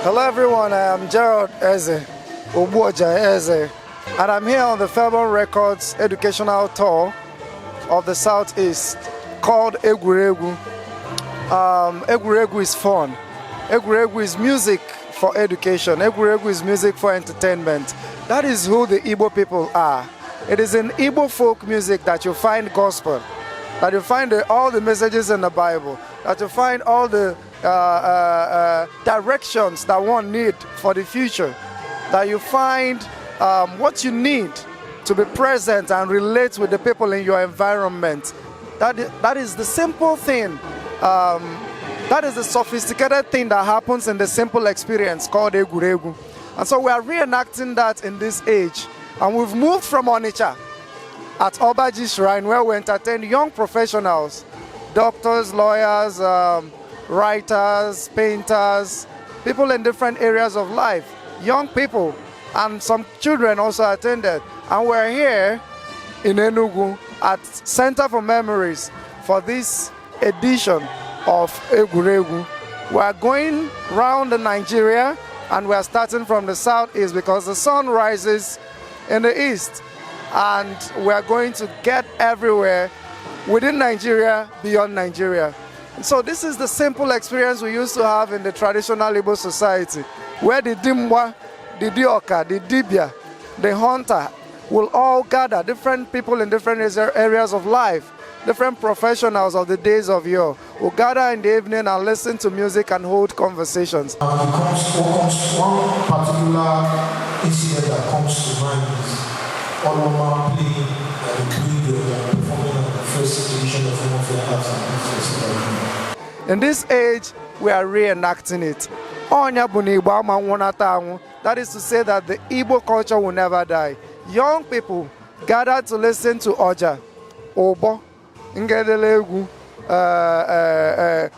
Hello everyone, I am Gerald Eze, and I'm here on the Fairborn Records educational tour of the Southeast called Egwuregwu. Egwuregwu is fun. Egwuregwu is music for education. Egwuregwu is music for entertainment. That is who the Igbo people are. It is in Igbo folk music that you find gospel, that you find all the messages in the Bible, that you find all the directions that one need for the future, that you find what you need to be present and relate with the people in your environment. That is the simple thing. That is the sophisticated thing that happens in the simple experience called Egwuregwu. And so we are reenacting that in this age. And we've moved from Onitsha at Obaji Shrine, where we entertain young professionals, doctors, lawyers, writers, painters, people in different areas of life, young people, and some children also attended. And we're here in Enugu at Center for Memories for this edition of Egwuregwu. We're going round Nigeria, and we're starting from the southeast because the sun rises in the east, and we're going to get everywhere within Nigeria, beyond Nigeria. So this is the simple experience we used to have in the traditional Igbo society, where the Dimwa, the Dioka, the Dibia, the Hunter will all gather, different people in different areas of life, different professionals of the days of yore, will gather in the evening and listen to music and hold conversations. One particular incident that comes to mind is Oloma playing and performing on the first edition of one of the arts and festival. In this age, we are reenacting it. That is to say that the Igbo culture will never die. Young people gather to listen to Oja, Obo, Ngedeleegu,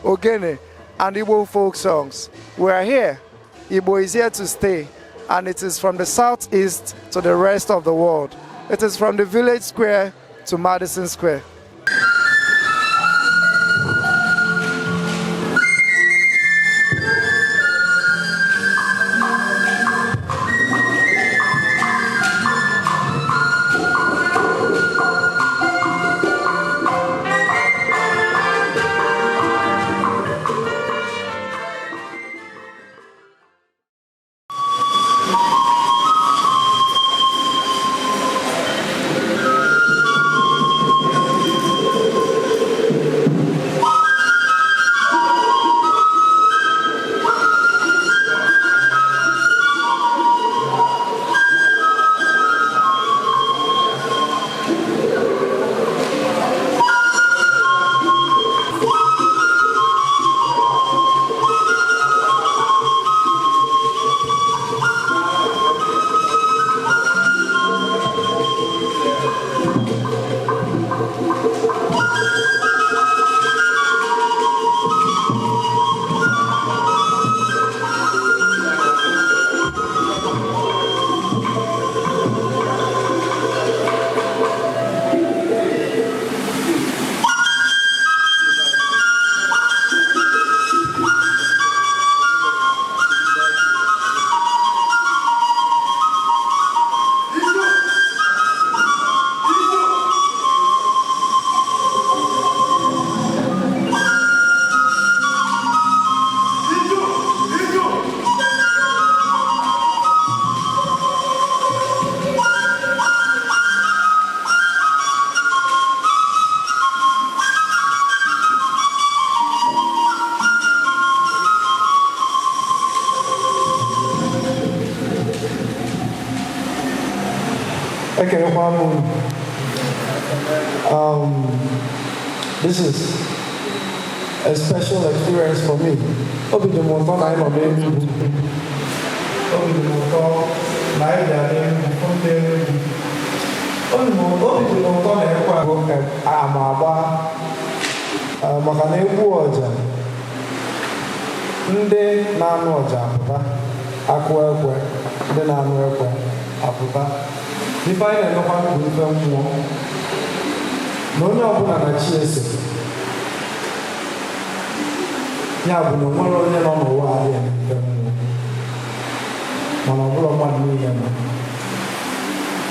Ogene, and Igbo folk songs. We are here. Igbo is here to stay. And it is from the southeast to the rest of the world. It is from the village square to Madison Square. Okay, this is a special experience for me. If I don't know how to film more, no, na chiese. Ya bụ na nwere onye nọ n'ụwa adịghị mfe mmụọ. mana ọ bụrụ mmadụ niile ma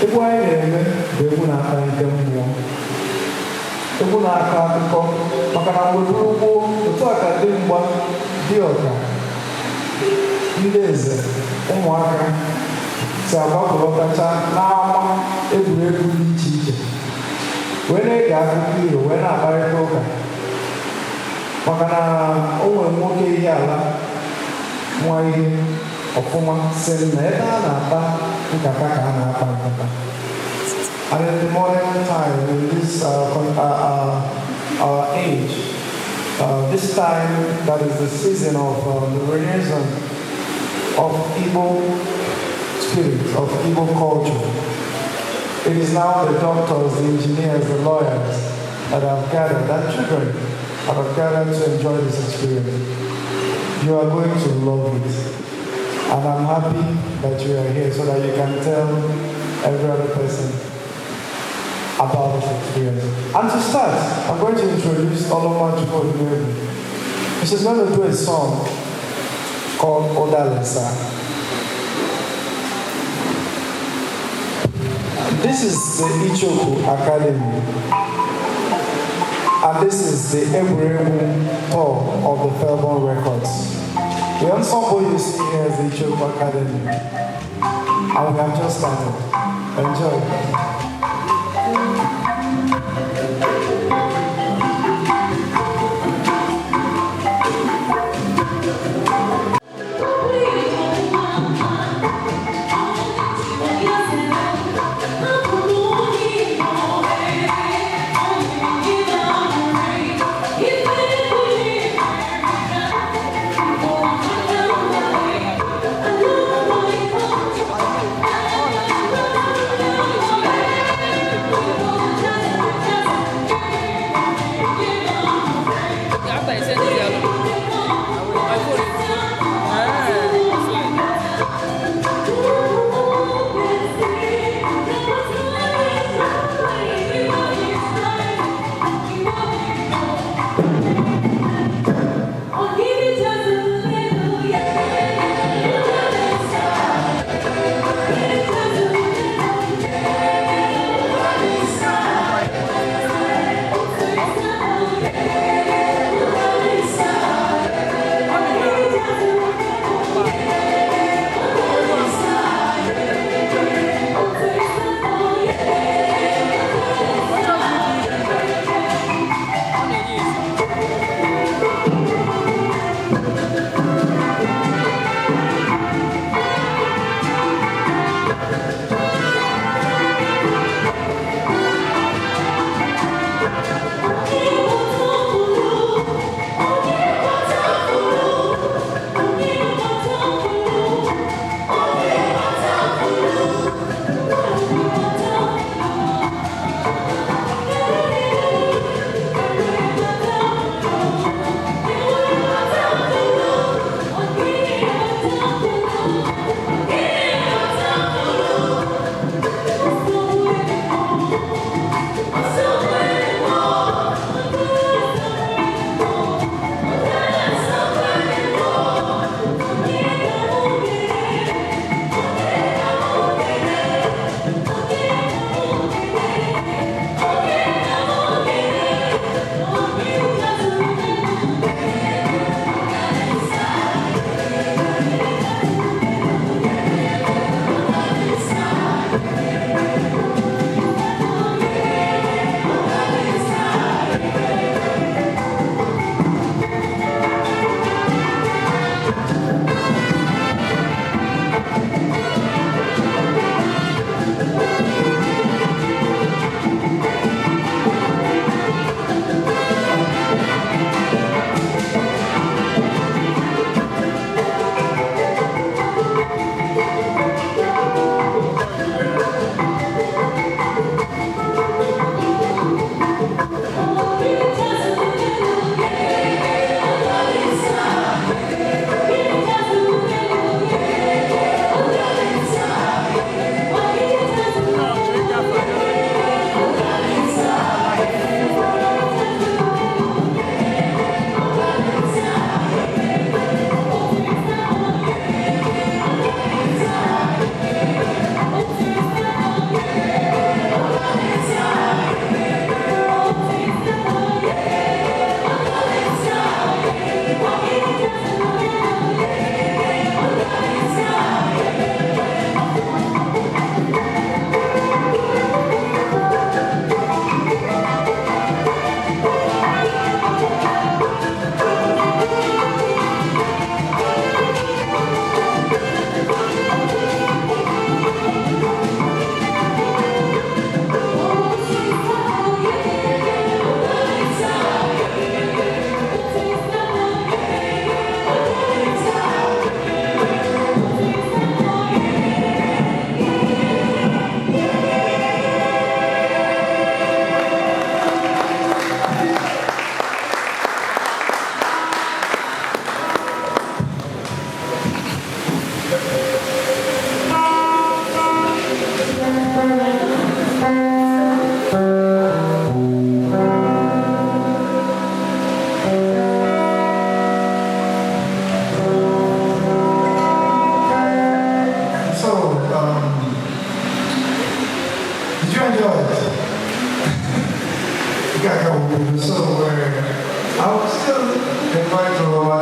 egwu anyị na-eme bụ egwu na-aka nke mmụọ, egwu na-akọ akụkọ, maka na mgbe ugbo otu a ka dị mgba dị ọka ndị eze ụmụaka si agbapụlọtacha n'ama egwuregwu dị iche iche wee na-ege akụkọ iro wee na-akparịta ụka, maka na o nwere nwoke ihe ala nwa ihe ọfụma si na ebe a na-ata nkata ka a na-akpa nkata. And in the modern time, in this age, this time that is the season of the renaissance of Igbo spirit, of Igbo culture. It is now the doctors, the engineers, the lawyers that have gathered, and children that have gathered to enjoy this experience. You are going to love it. And I'm happy that you are here so that you can tell every other person about this experience. And to start, I'm going to introduce Oloma Egwuregwu. She's going to do a song called Odalesa. This is the Ichoku Academy. And this is the Egwuregwu tour of the Felborn Records. The ensemble you see here is the Ichoku Academy. And we have just started. Enjoy.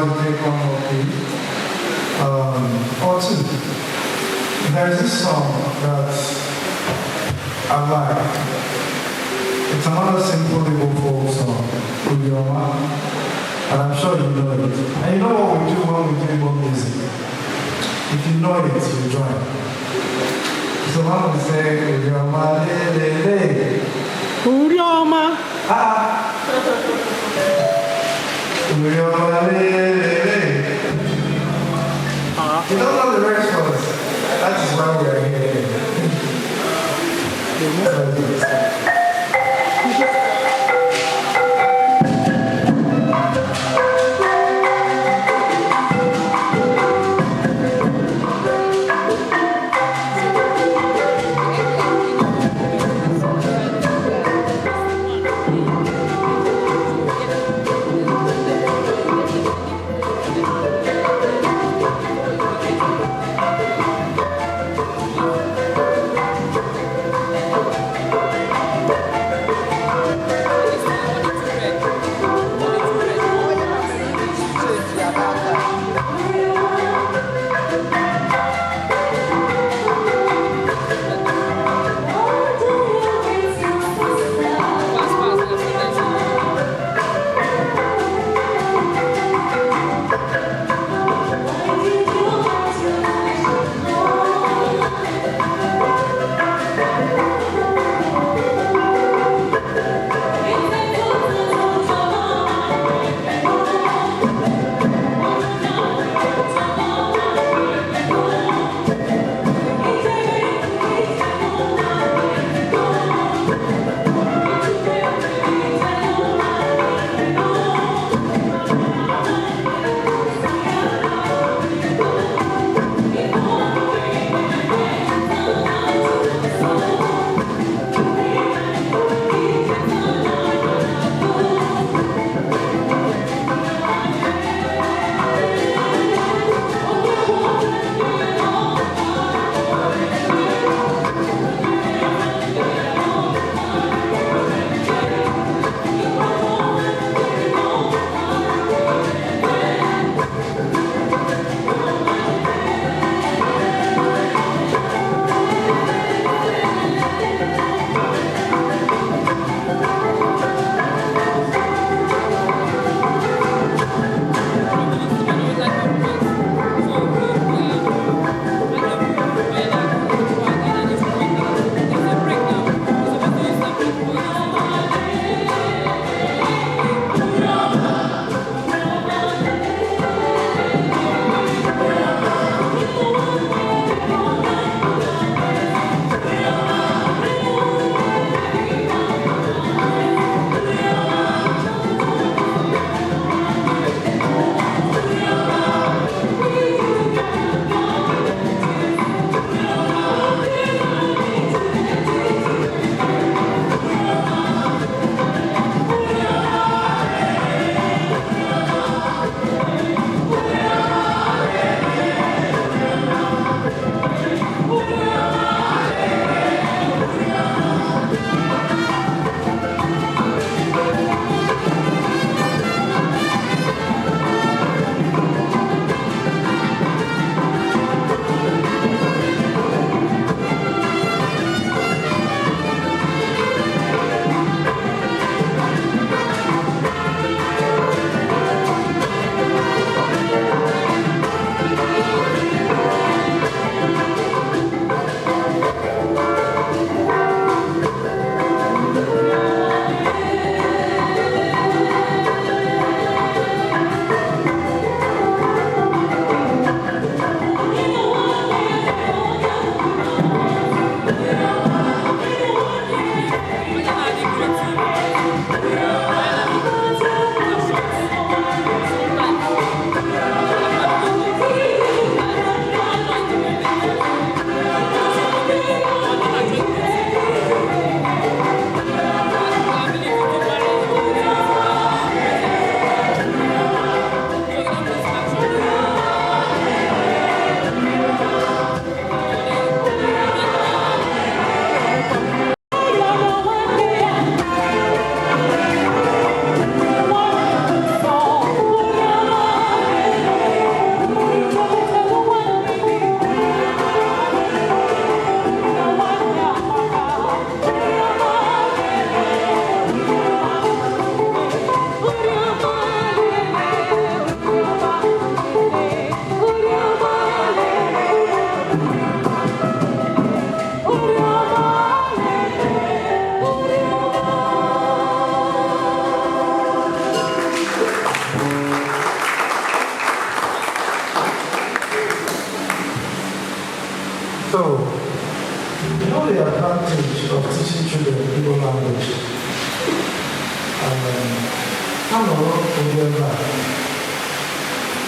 about to take one more piece. Or two. There's this song that I like. It's another simple Igbo folk song, Uyoma, and I'm sure you know it. And you know what we do when we do Igbo music? If you know it, you join. So when we say Uyoma, le le le. Uyoma. Uyoma, le le le. You don't know the rest of us. That is why we are here.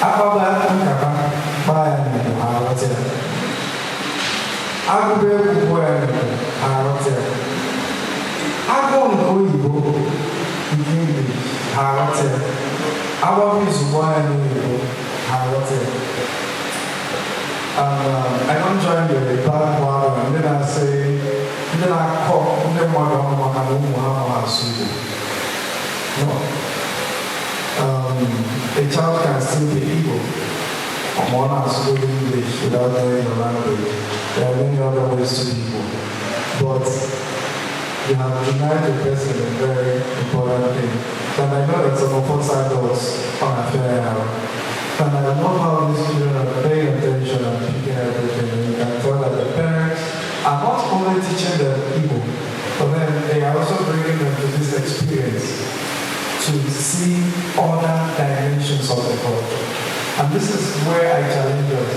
akpaba nkata gbaa ya n'Igbo ha aghọta ya. Agụba egwu gụọ ya n'Igbo ha aghọta ya. Agụọ nke oyibo nke English ha aghọta ya. Agbaba izu gụọ ya n'Igbo ha aghọta ya. I don't join the bandwagon and then I say, then I call them one on one and no. A child can still be Igbo. One has to do English without knowing the language. There are many other ways to be Igbo. But you have denied the person a very important thing. And I know that some of us adults on a fair hour. And I love how these children are paying attention and picking everything. And you can tell that the parents are not only teaching them Igbo, but then they are also bringing them to this experience to see other dimensions of the culture. And this is where I challenge us.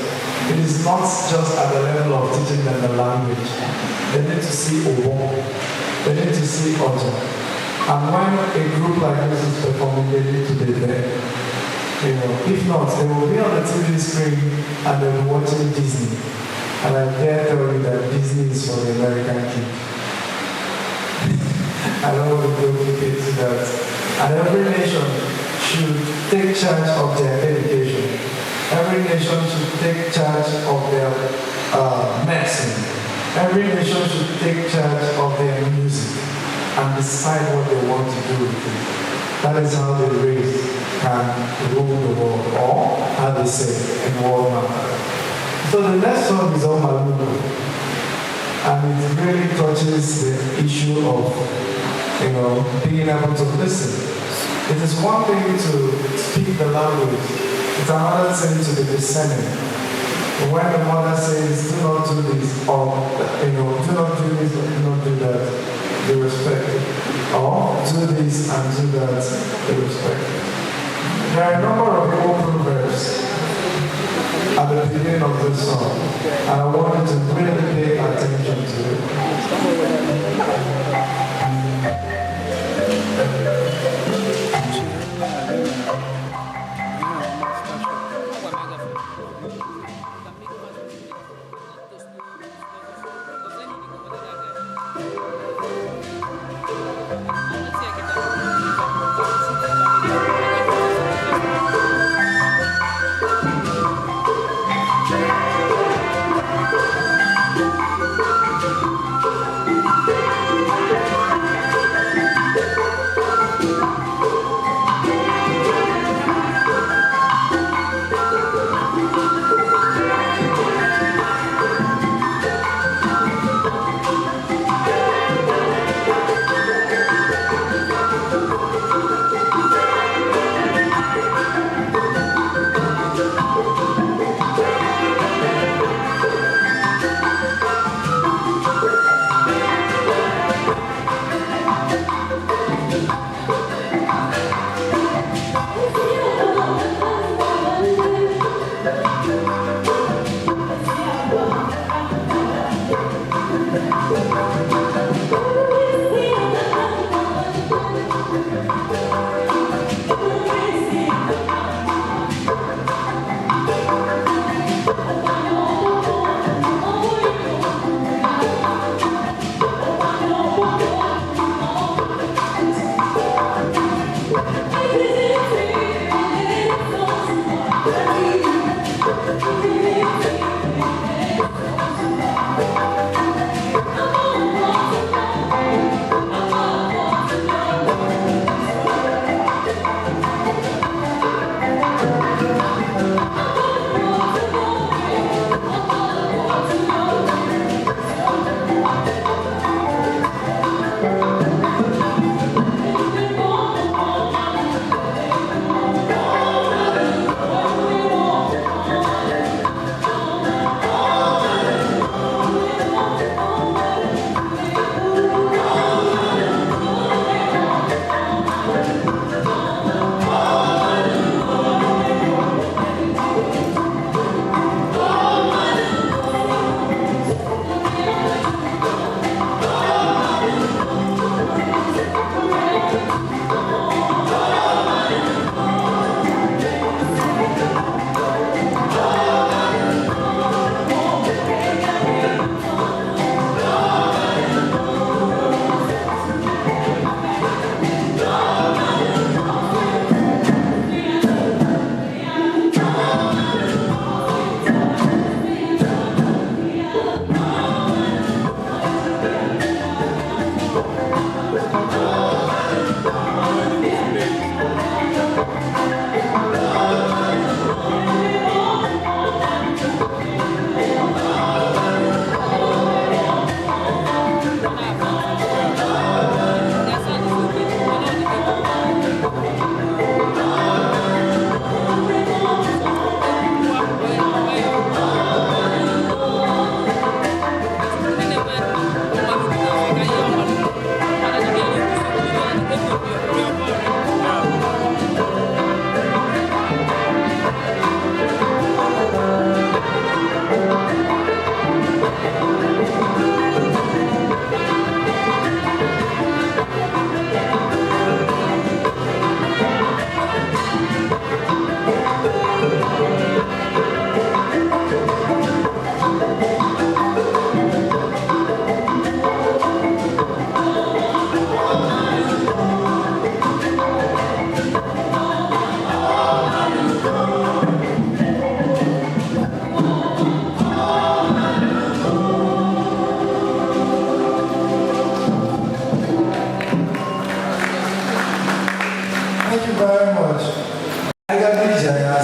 It is not just at the level of teaching them the language. They need to see Obo. They need to see Oja. And when a group like this is performing, they need to be there. If not, they will be on the TV screen and they will be watching Disney. And I dare tell you that Disney is for the American kid. I don't want to go into that. And every nation should take charge of their education. Every nation should take charge of their medicine. Every nation should take charge of their music and decide what they want to do with it. That is how the race can rule the world, or how they say in world matter. So the next one is on Maluku, and it really touches the issue of being able to listen. It is one thing to speak the language; it's another thing to be listening. When the mother says, "Do not do this," or do not do this, or do not do that, they respect it. Or do this and do that, they respect it. There are a number of Igbo proverbs at the beginning of this song, and I want you to really pay attention to it.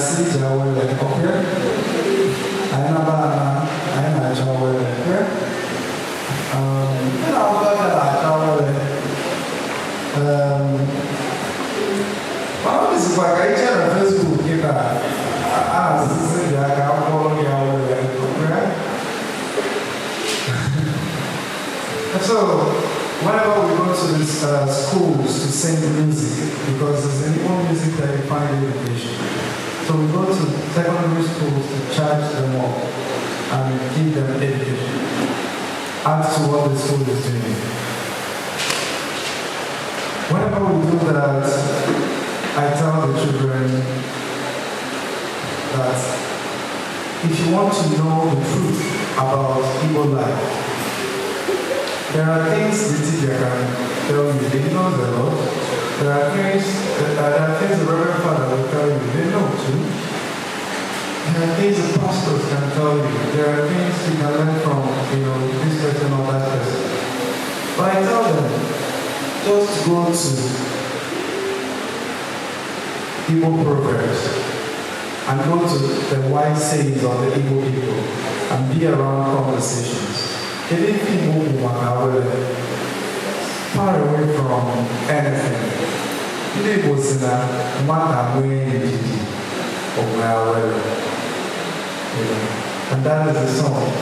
na-asị iji awele ọkwe anyị nabana anyị na-acha awele kwe ndị na-abụ aka na-acha awele mana ọ dịzikwa ka iche na Facebook kịta a na-asịsị dị aka akwụkwọ gị awele kwe. So whenever we go to these schools to sing music, because there's an Igbo music that you find in education. So we go to secondary schools to charge them up and give them education. As to what the school is doing. Whenever we do that, I tell the children that if you want to know the truth about Igbo life, there are things the Ejeagha can tell you they know a lot. There are things the Reverend Father will tell you they know too. There are things the pastors can tell you. There are things you can learn from, this person or that person. But I tell them, just go to Igbo proverbs and go to the wise sayings of the Igbo people and be around conversations. Anything moving far away from anything. Ndị Igbo si na nwata nwee ndidi onwe awele. And that is the song.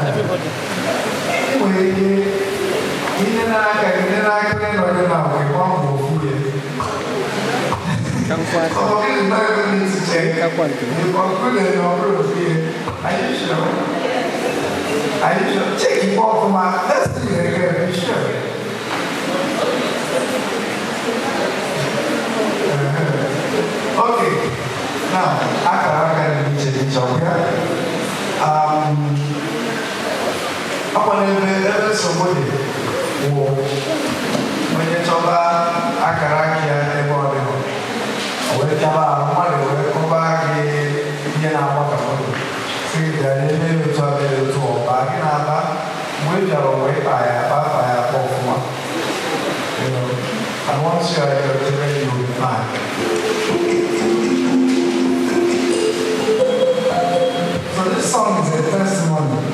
everybody. Check it off from my destiny again, be sure. Okay, now, I can reach upon somebody when you talk about Akaraki and everybody, when you talk about money, when you come back, you know, see that they never talk to back in Abba, we are away by a performer. You know, and once you are able you will find. So this song is a testimony.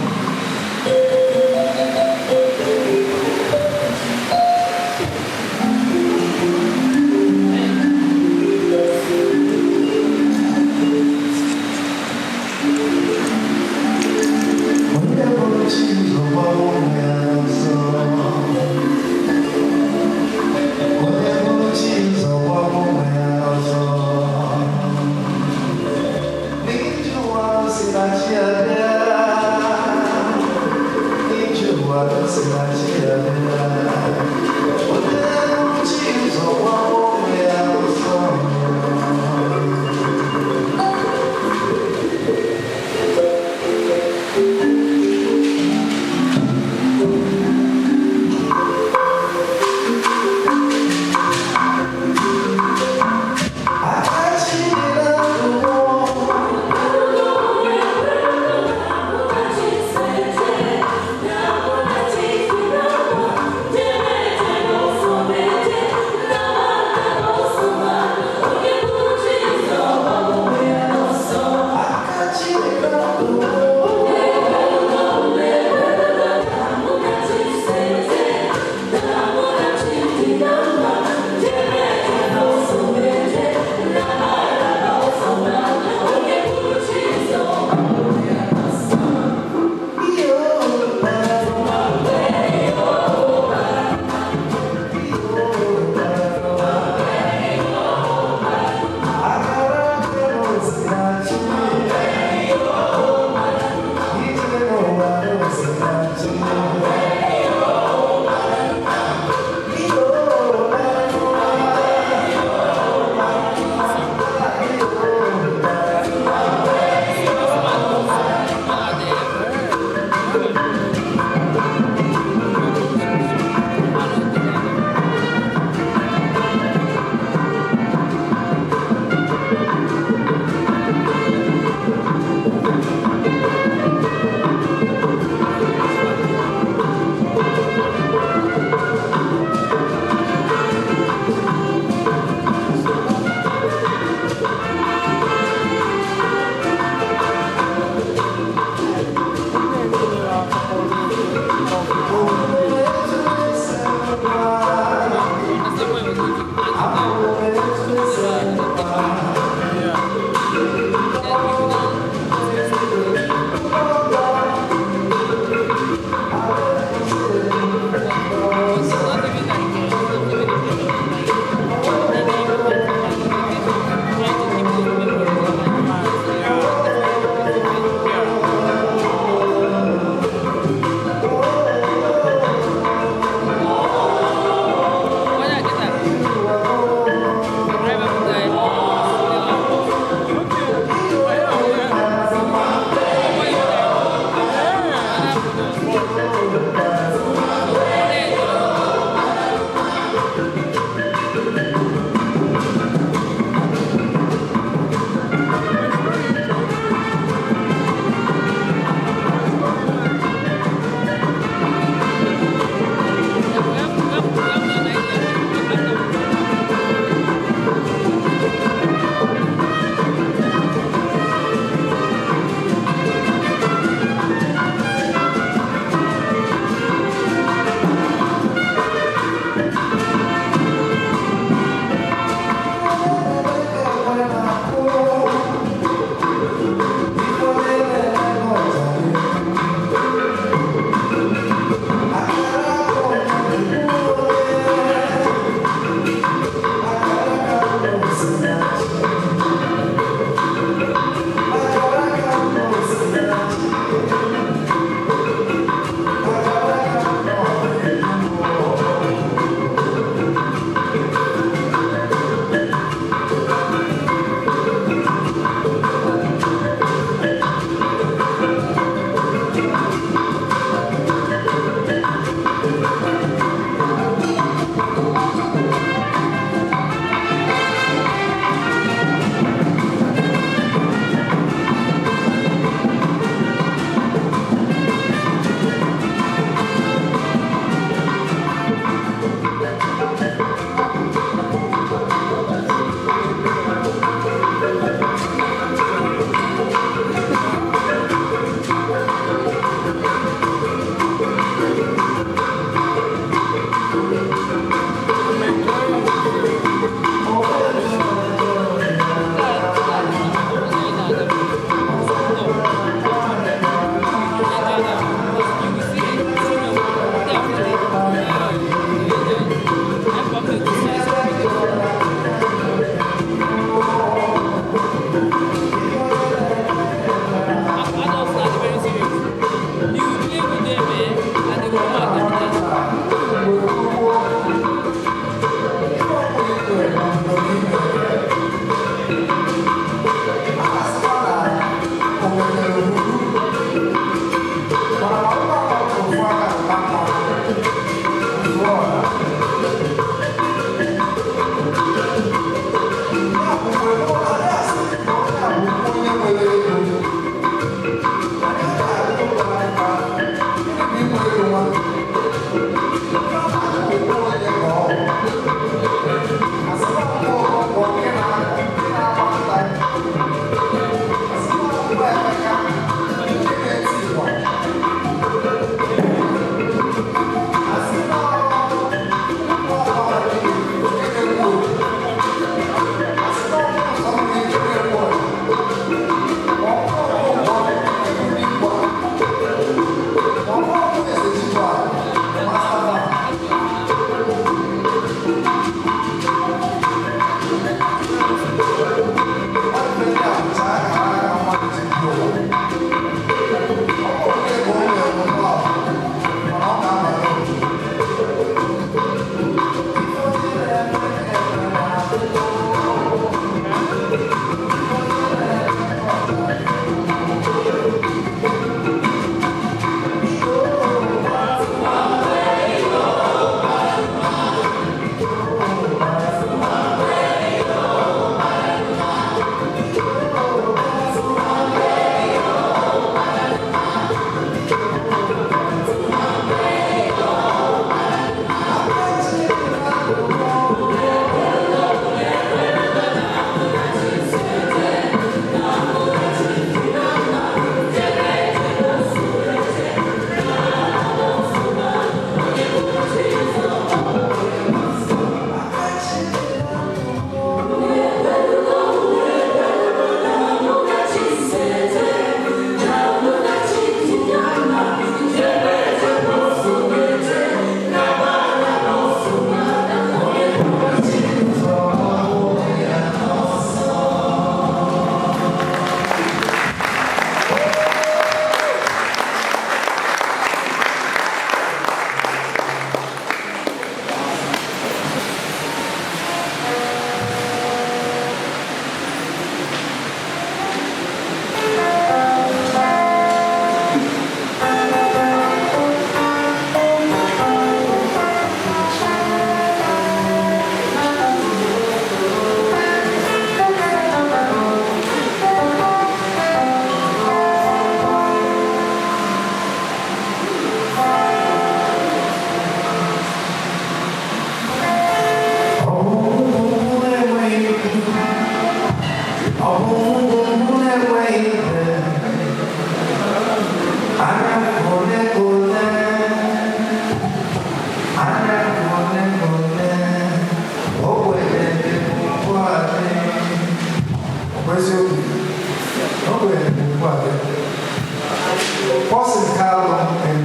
Paulson Carlon in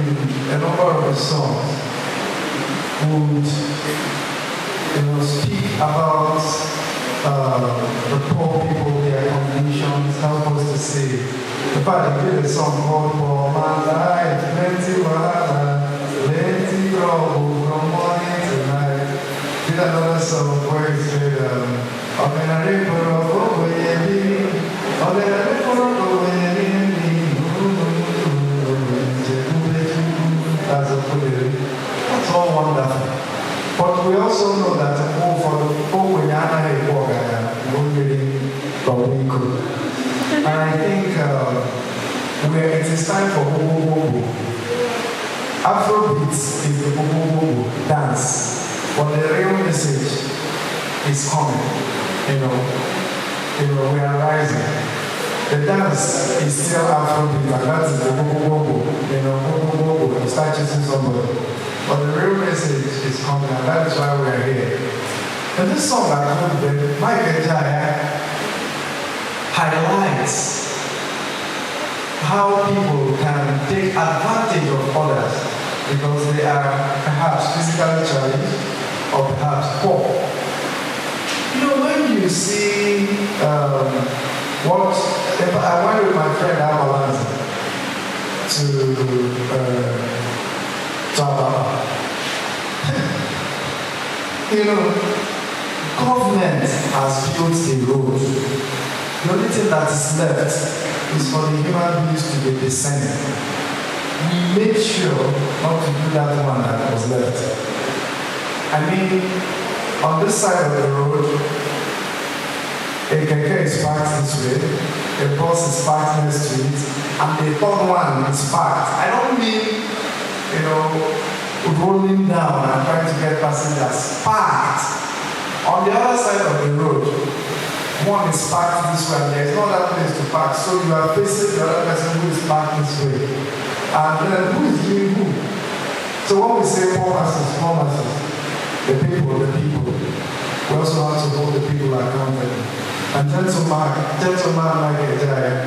a number of his songs would speak about the poor people, their conditions, help us to save. In fact, he did a song called "For My Life, Plenty Wahala, Plenty Trouble from Morning to Night." Did another song where he said, that's all wonderful. But we also know that and I think it is time for Bobo. Afrobeat is the Bobo dance, but the real message is coming. We are rising. The dance is still Afrobeat, and that is the Bobo. Bobo, you start chasing somebody. But the real message is coming, and that is why we are here. And this song I quoted, Ejeagha, highlights how people can take advantage of others because they are perhaps physically challenged or perhaps poor. When you see I went with my friend Avalanche to Ababa. Government has built a road. The only thing that is left is for the human beings to be descended. We made sure not to do that one that was left. On this side of the road, a keke is parked this way, a bus is parked next to it, and the third one is parked. I don't mean, rolling down and trying to get passengers. Parked. On the other side of the road, one is parked this way, and there is no other place to park. So you are facing the other person who is parked this way. And then who is doing who? So when we say poor masses, the people, we also have to hold the people accountable. And gentleman like Ejeagha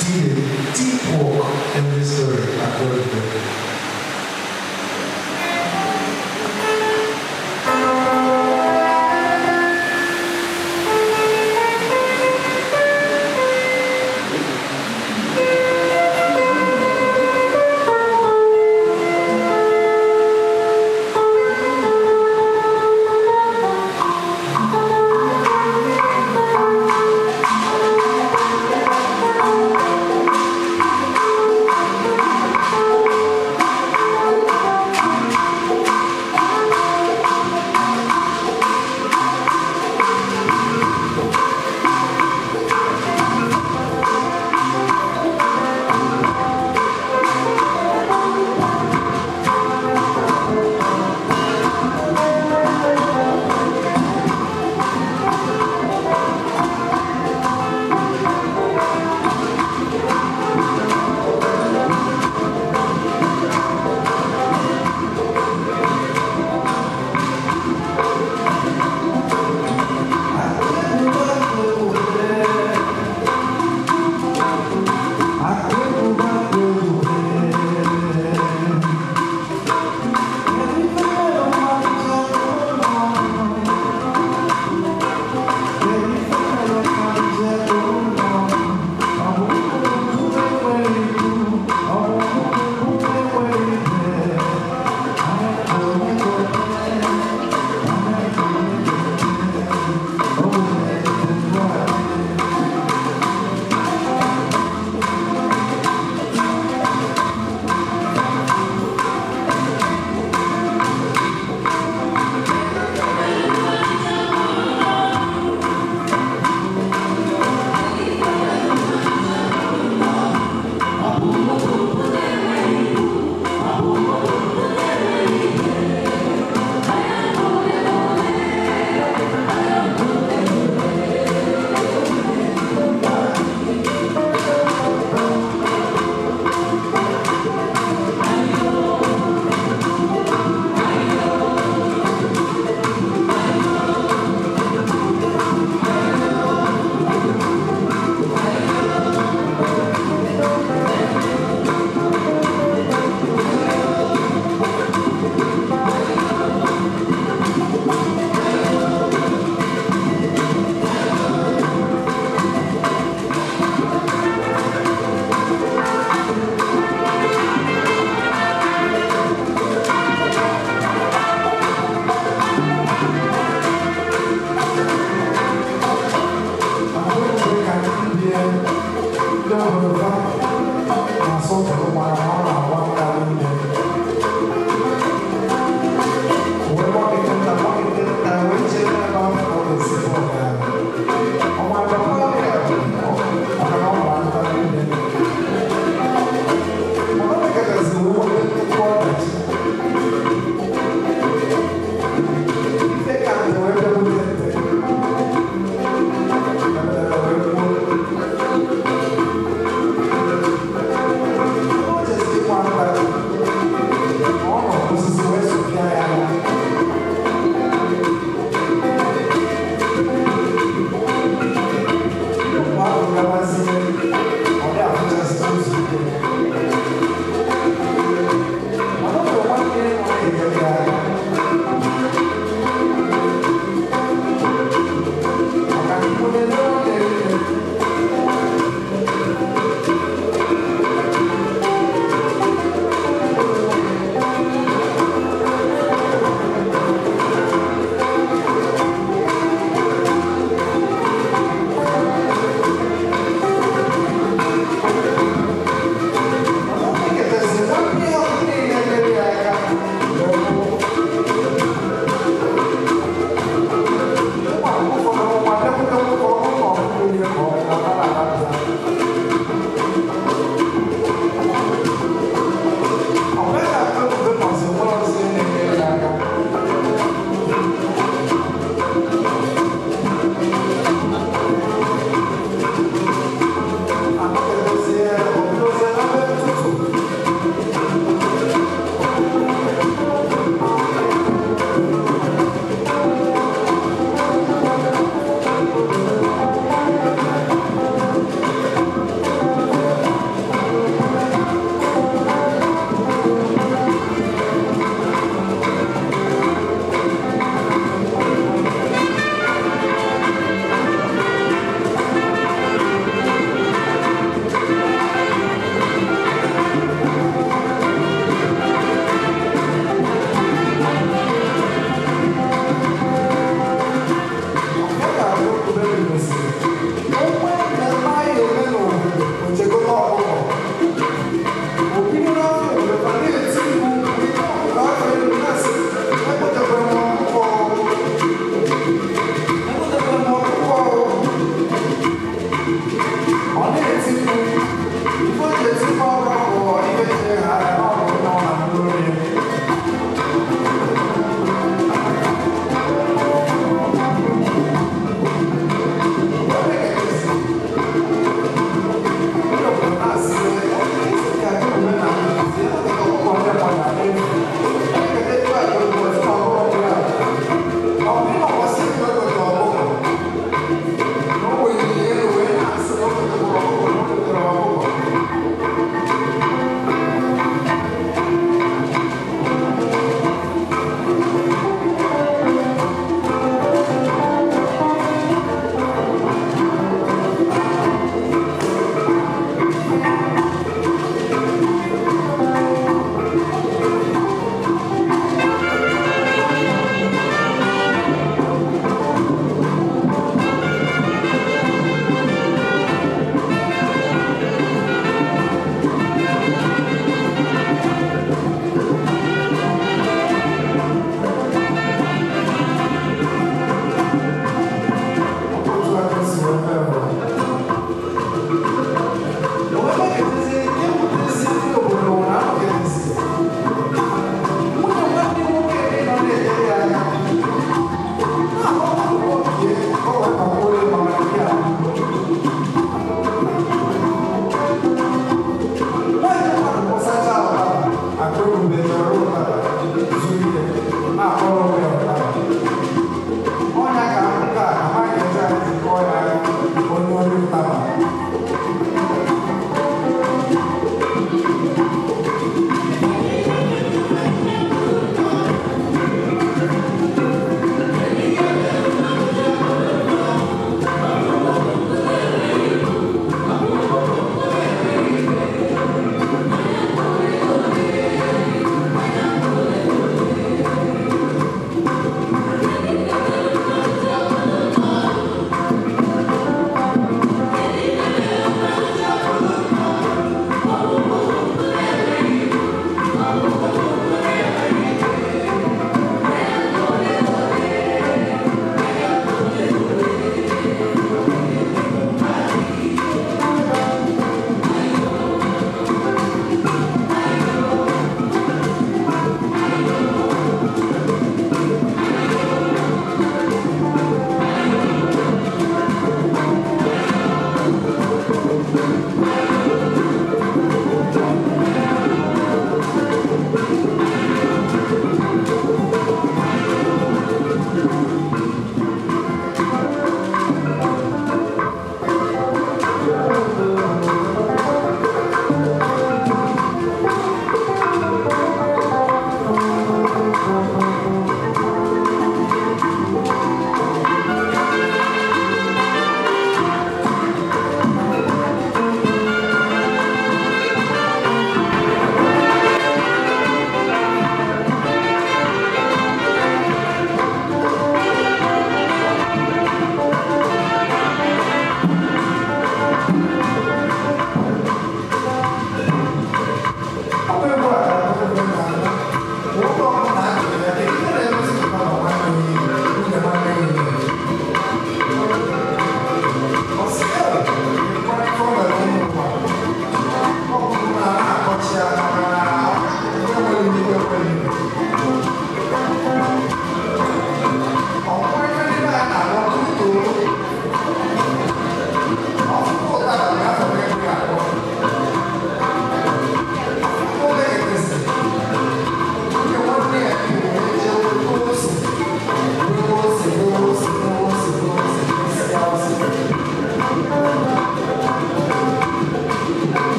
did deep work in this story at Egwuregwu.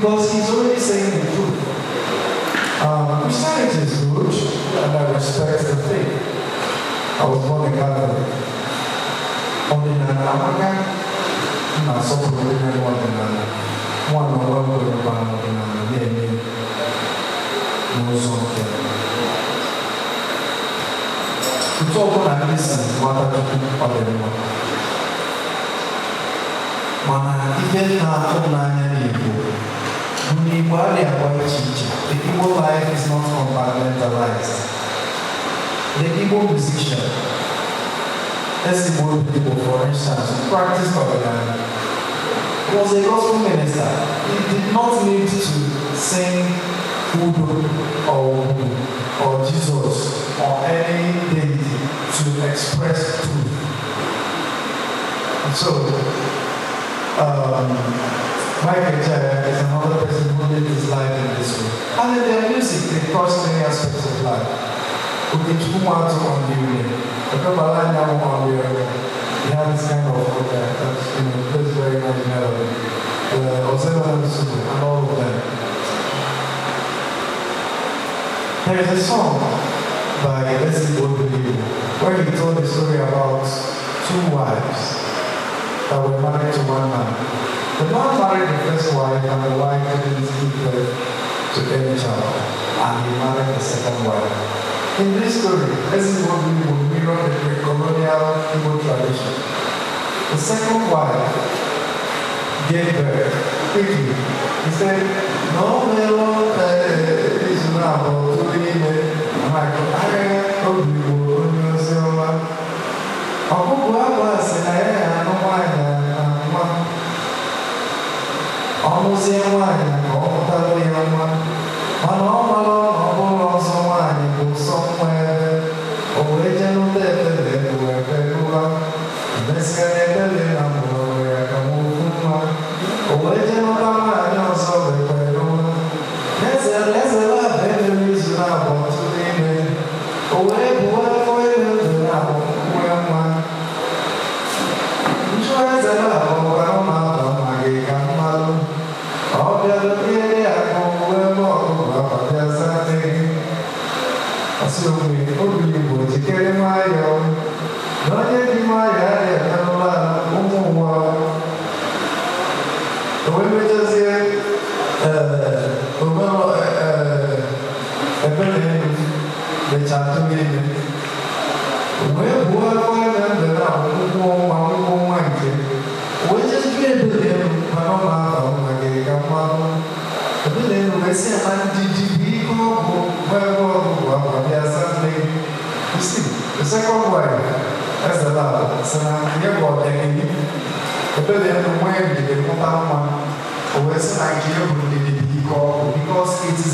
Because he's already saying the truth. Christianity is good, and I respect the faith. I was born a Catholic. Only one the Igbo life is not compartmentalized. The Igbo musician, Igbo people, for instance, who practiced organ, was a gospel minister. He did not need to sing Udo or Jesus or any deity to express truth. And so, Mike Ejeagha is another person who lived his life in this way. And in their music, they cross many aspects of life. Ukechukwu on the union. He had this kind of that plays very much melody. Ozema and all of them. There is a song by Egwuregwu where he told a story about two wives that were married to one man. The man married the first wife and the wife didn't give birth to any child, and he married the second wife. In this story, Egwuregwu mirror the pre-colonial Igbo tradition. The second wife gave birth quickly. He said, no, it's not about doing it. The second wife, that's the love. So now, here go again. The belly the way they get because it is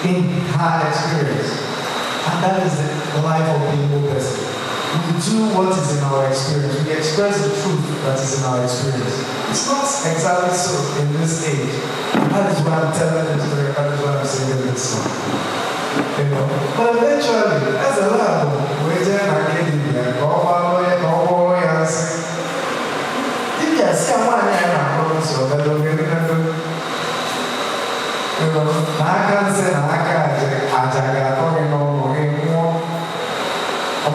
in her experience. And that is the life of the Igbo person. We do what is in our experience. We express the truth that is in our experience. It's not exactly so in this age. That is why I'm telling this story. That is why I'm singing this song. But eventually, as a lab, we're there and getting there. Go over, yes. Yes, someone so that will get I can say Ejeagha talking on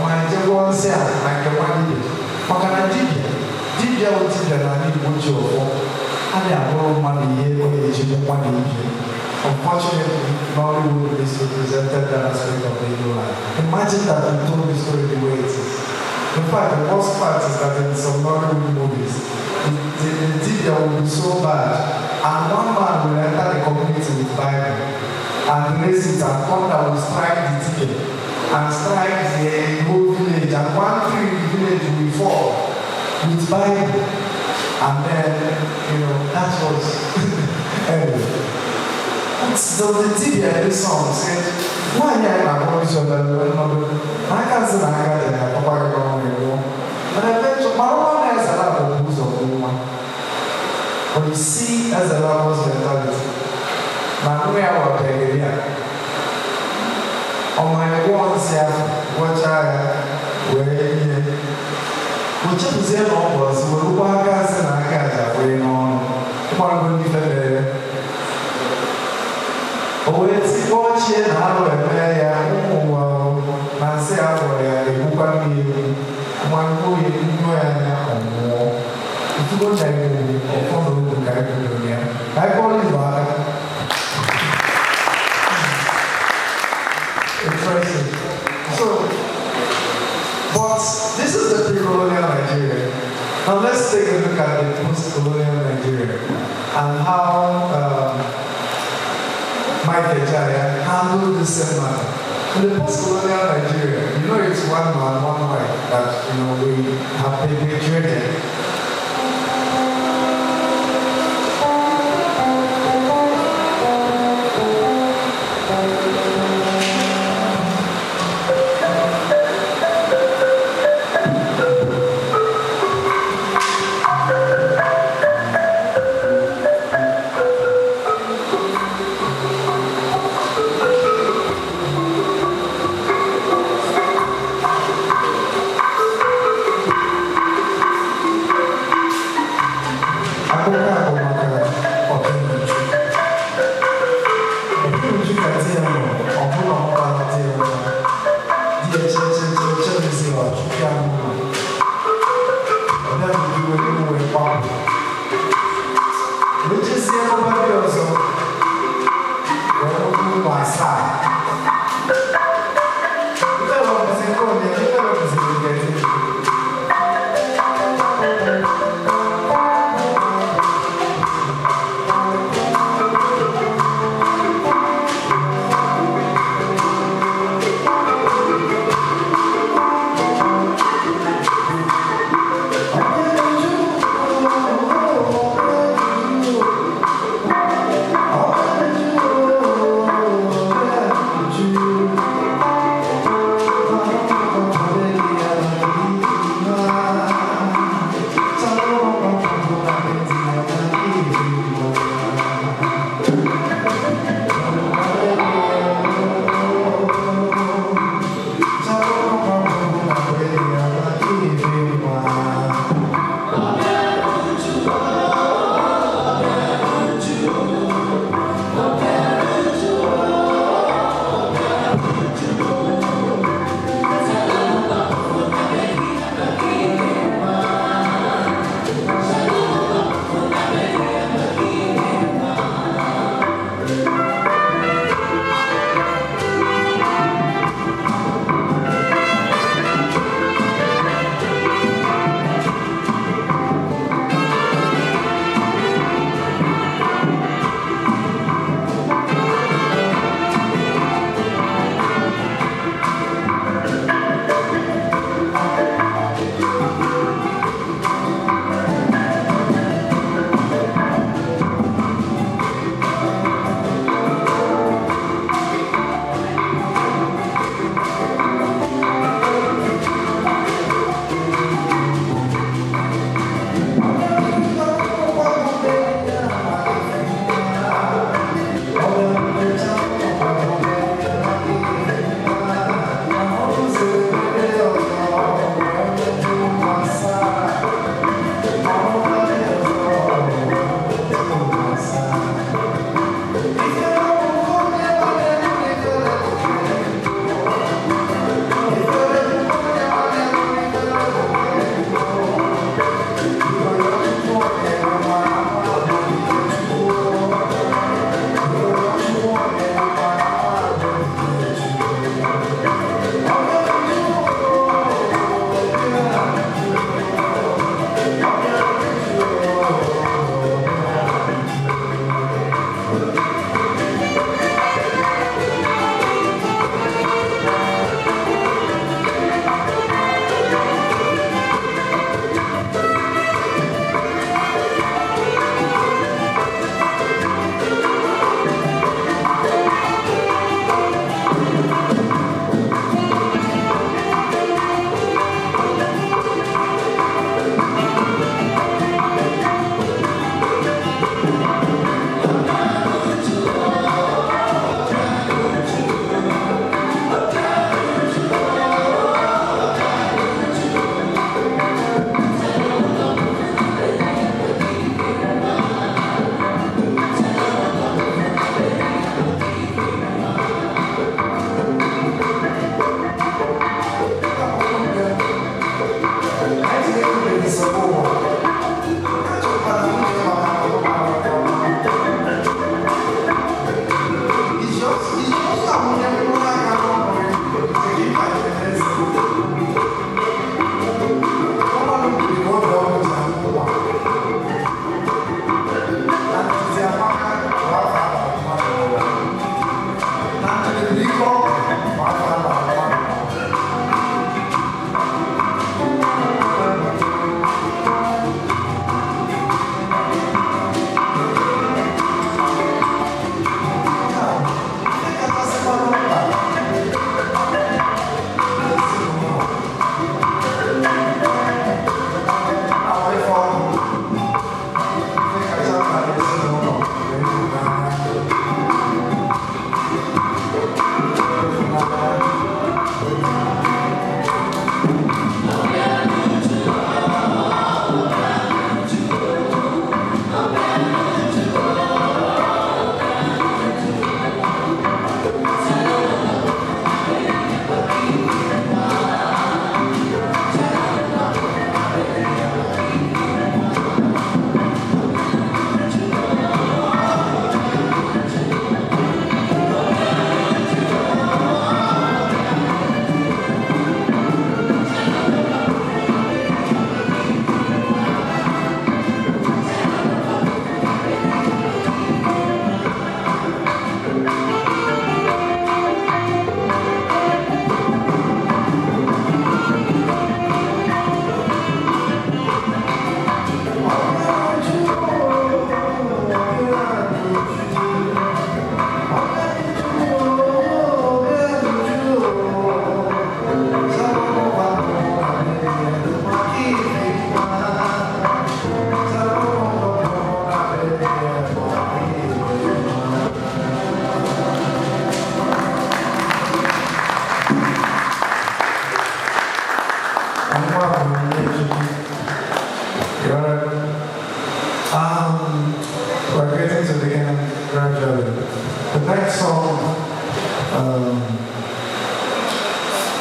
my one cell, like the one did. What can I do? Did you think that I need what you for? I have no money here for the money here. Unfortunately, Nollywood is represented that aspect of the Igbo life. Imagine that we told the story the way it is. In fact, the worst part is that in some Nollywood movies, the TV will be so bad, and one man will enter the community with Bible and raise it, and thunder will strike the TV and strike the whole village, and one tree in the village will fall with Bible, and then that was anyway. So the TV at this song said, why am I going to I can't say I got it, Papa got it. But I bet you, my one has a lot of booze of woman. But you see, as a lot of mentality, my way I was begging on my one self, what I were which is the same was when one guys and I got away on one will be better. Oh, it's watching how a mayor, I say, I will one who is more. If you go check the follow the character, I call it back. Interesting. So, but this is the pre-colonial Nigeria. Now let's take a look at the post-colonial Nigeria and how Mike Ejeagha handled the same matter. In the post-colonial Nigeria, it's one man, one wife that we have perpetuated. Yeah.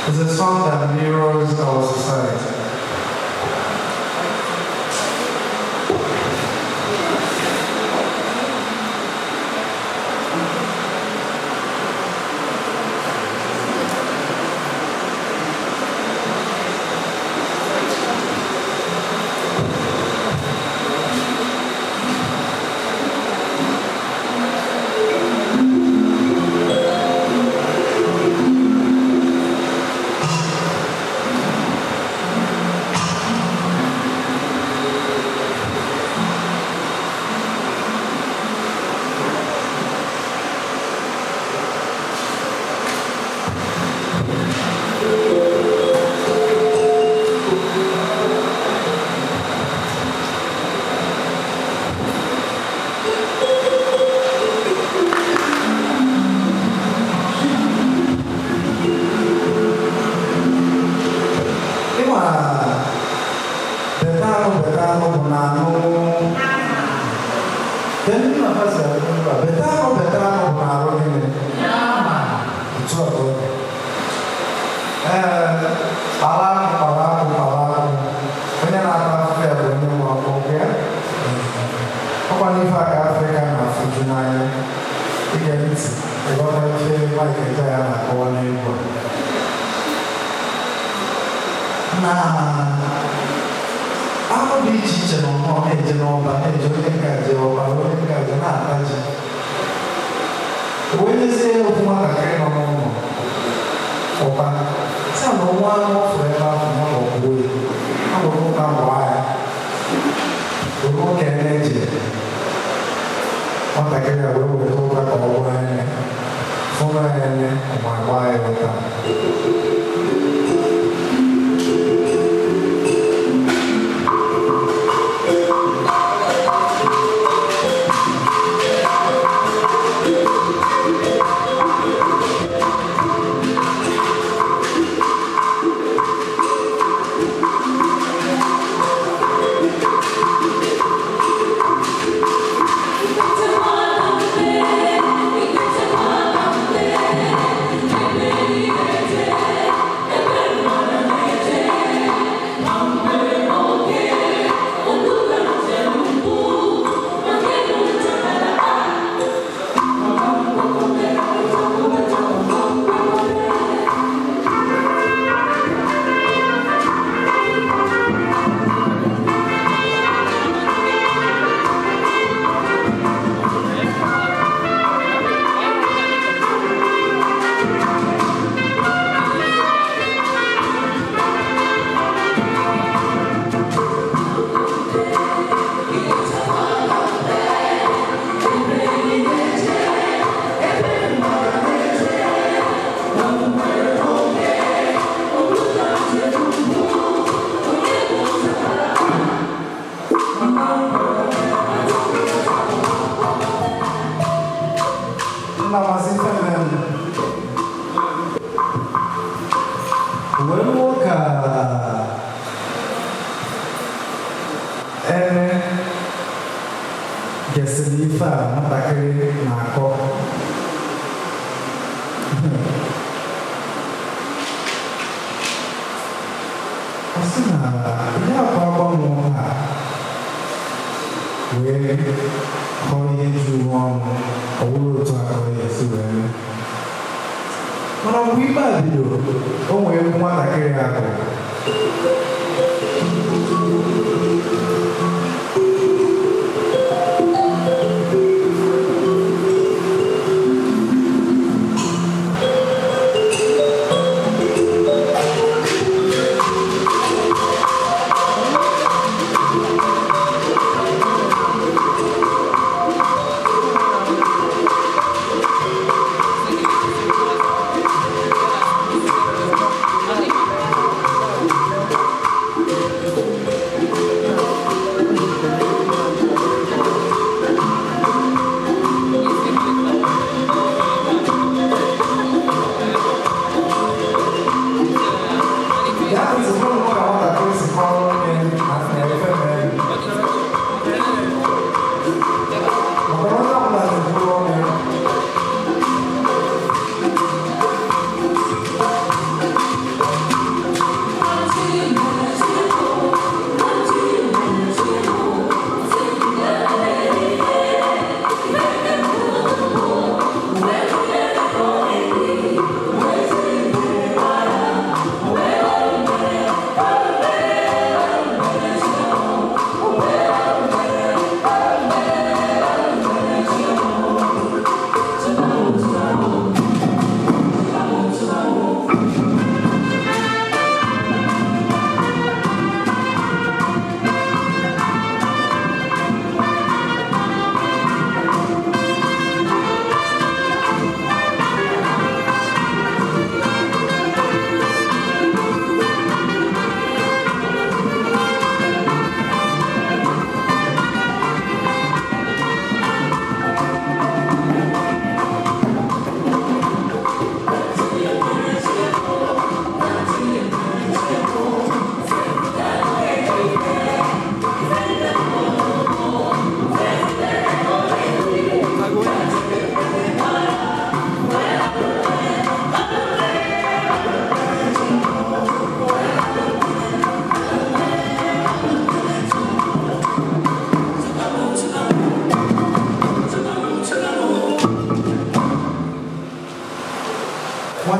It's a song that mirrors our society.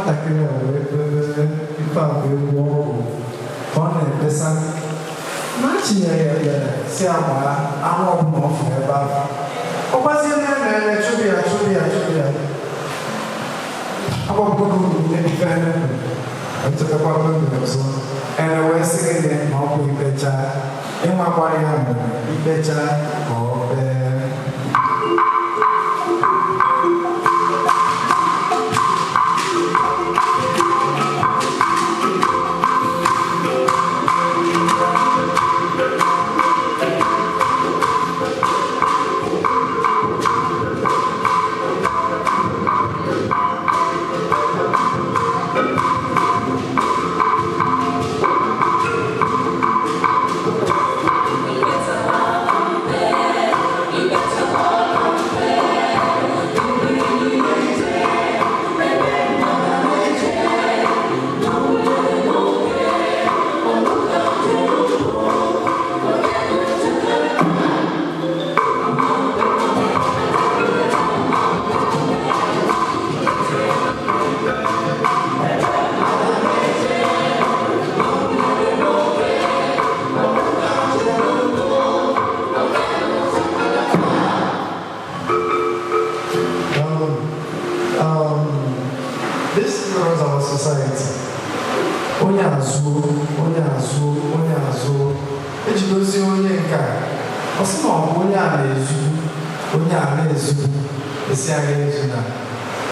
nwatakịrị a wee bebe ife abụ egwu ọgwụ ka ọ na-ekpesa na chinyere ya si agba anụ ọbụla ọfụ ebe ahụ ọ gbazie na mere chụbụ ya agbapụrụ ebife echetakwa mgbe ọzọ wee sị gị na ọ bụ ikpecha ịnwakwara ya mgbe ikpecha ka ọ bee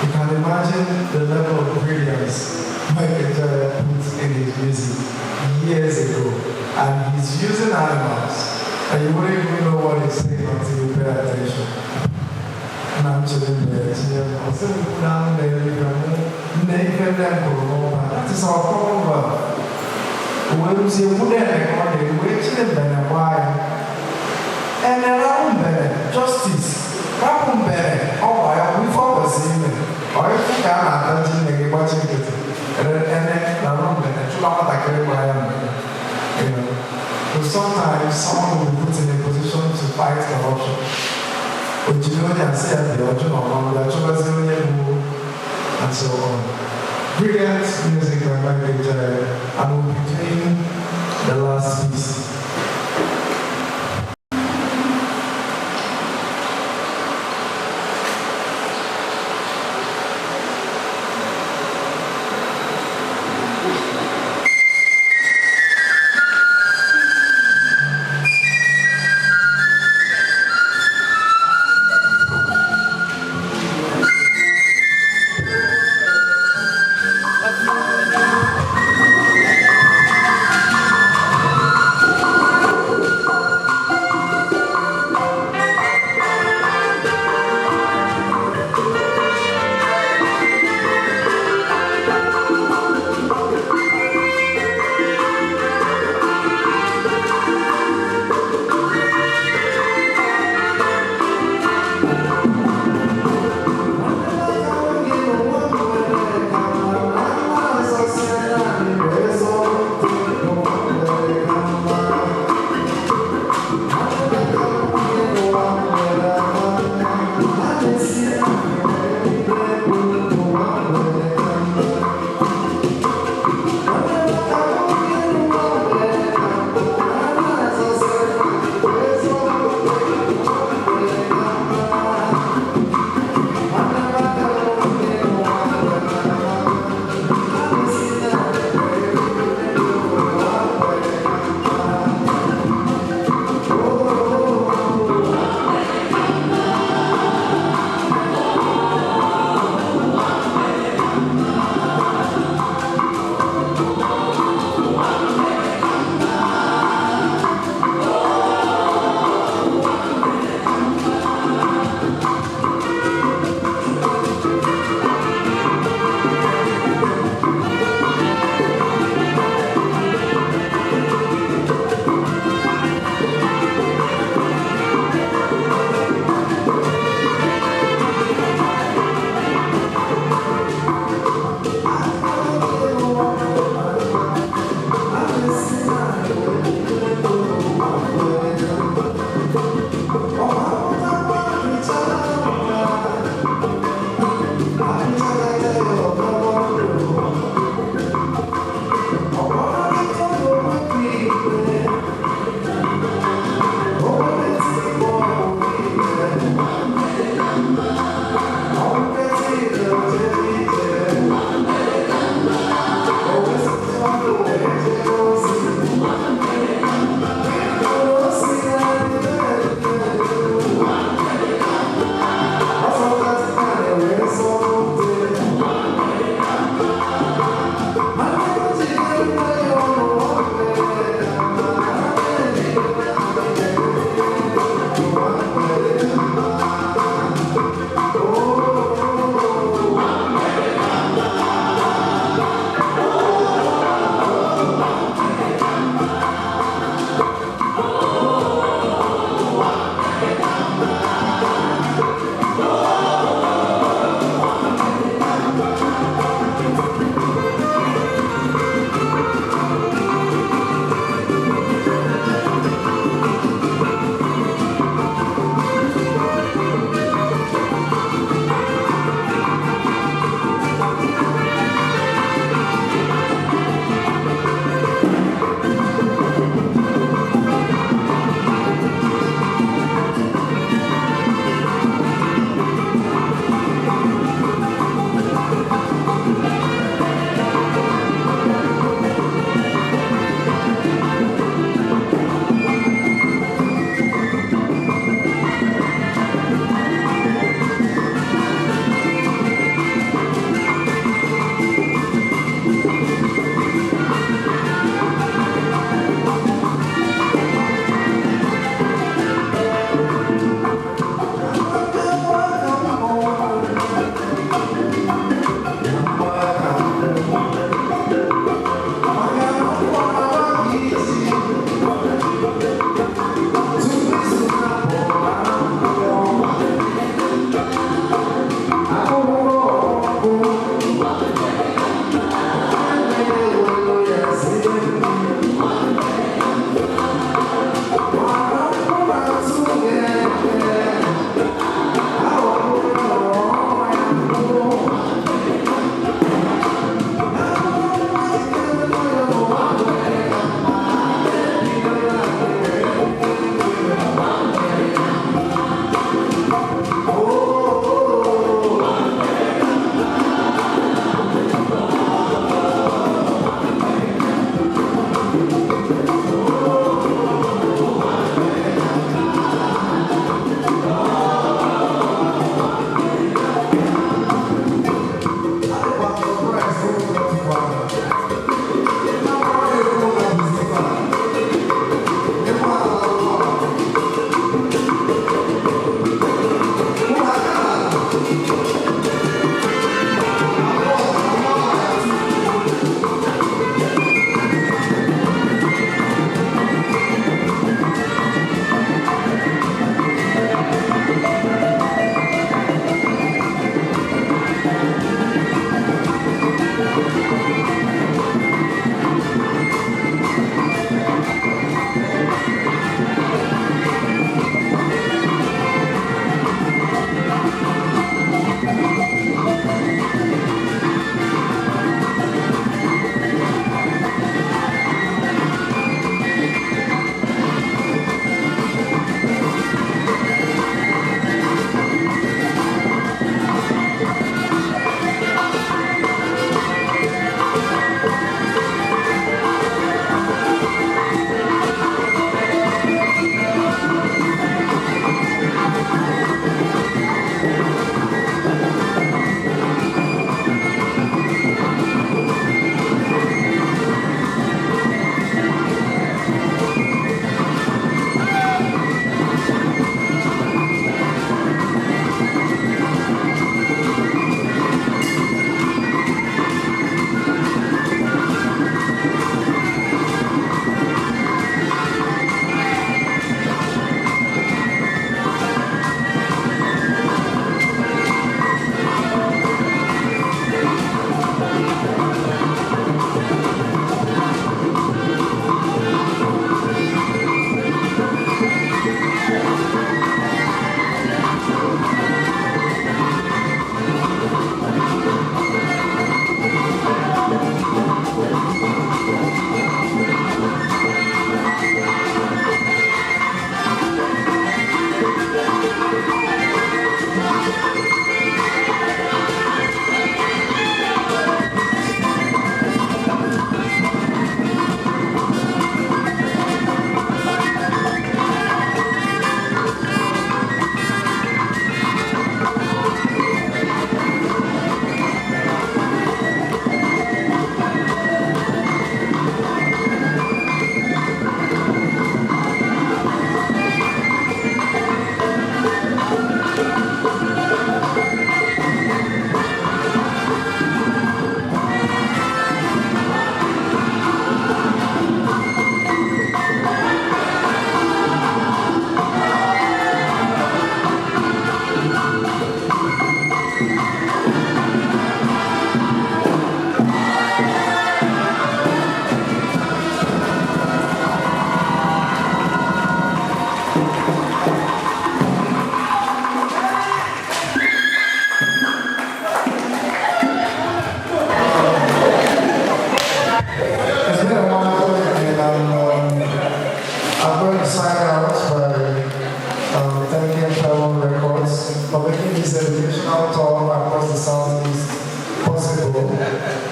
You can imagine the level of brilliance Ejeagha put in his music years ago, and he's using animals, and you wouldn't even know what he's saying until you pay attention. And I'm chilling there, I'm sitting down there, that is our problem. When we say, we're chilling there, why? And around justice. Rapun bere, we focus in it. Or if you can't imagine the watching it, and then around bere, so sometimes someone will be put in a position to fight corruption. But you know, they say at the origin of and so on. Brilliant music by Ejeagha, and we'll be playing the last piece.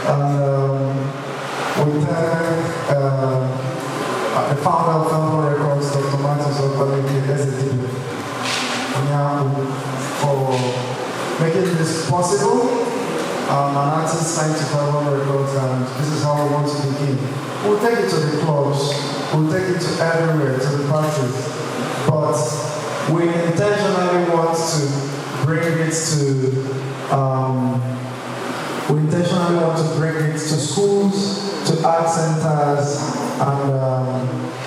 We thank the founder of Family Records, Dr. Martin Ejeagha, for making this possible. An artist signed to Family Records, and this is how we want to begin. We'll take it to the clubs, we'll take it to everywhere, to the parties, but we intentionally want to bring it to schools, to art centers, and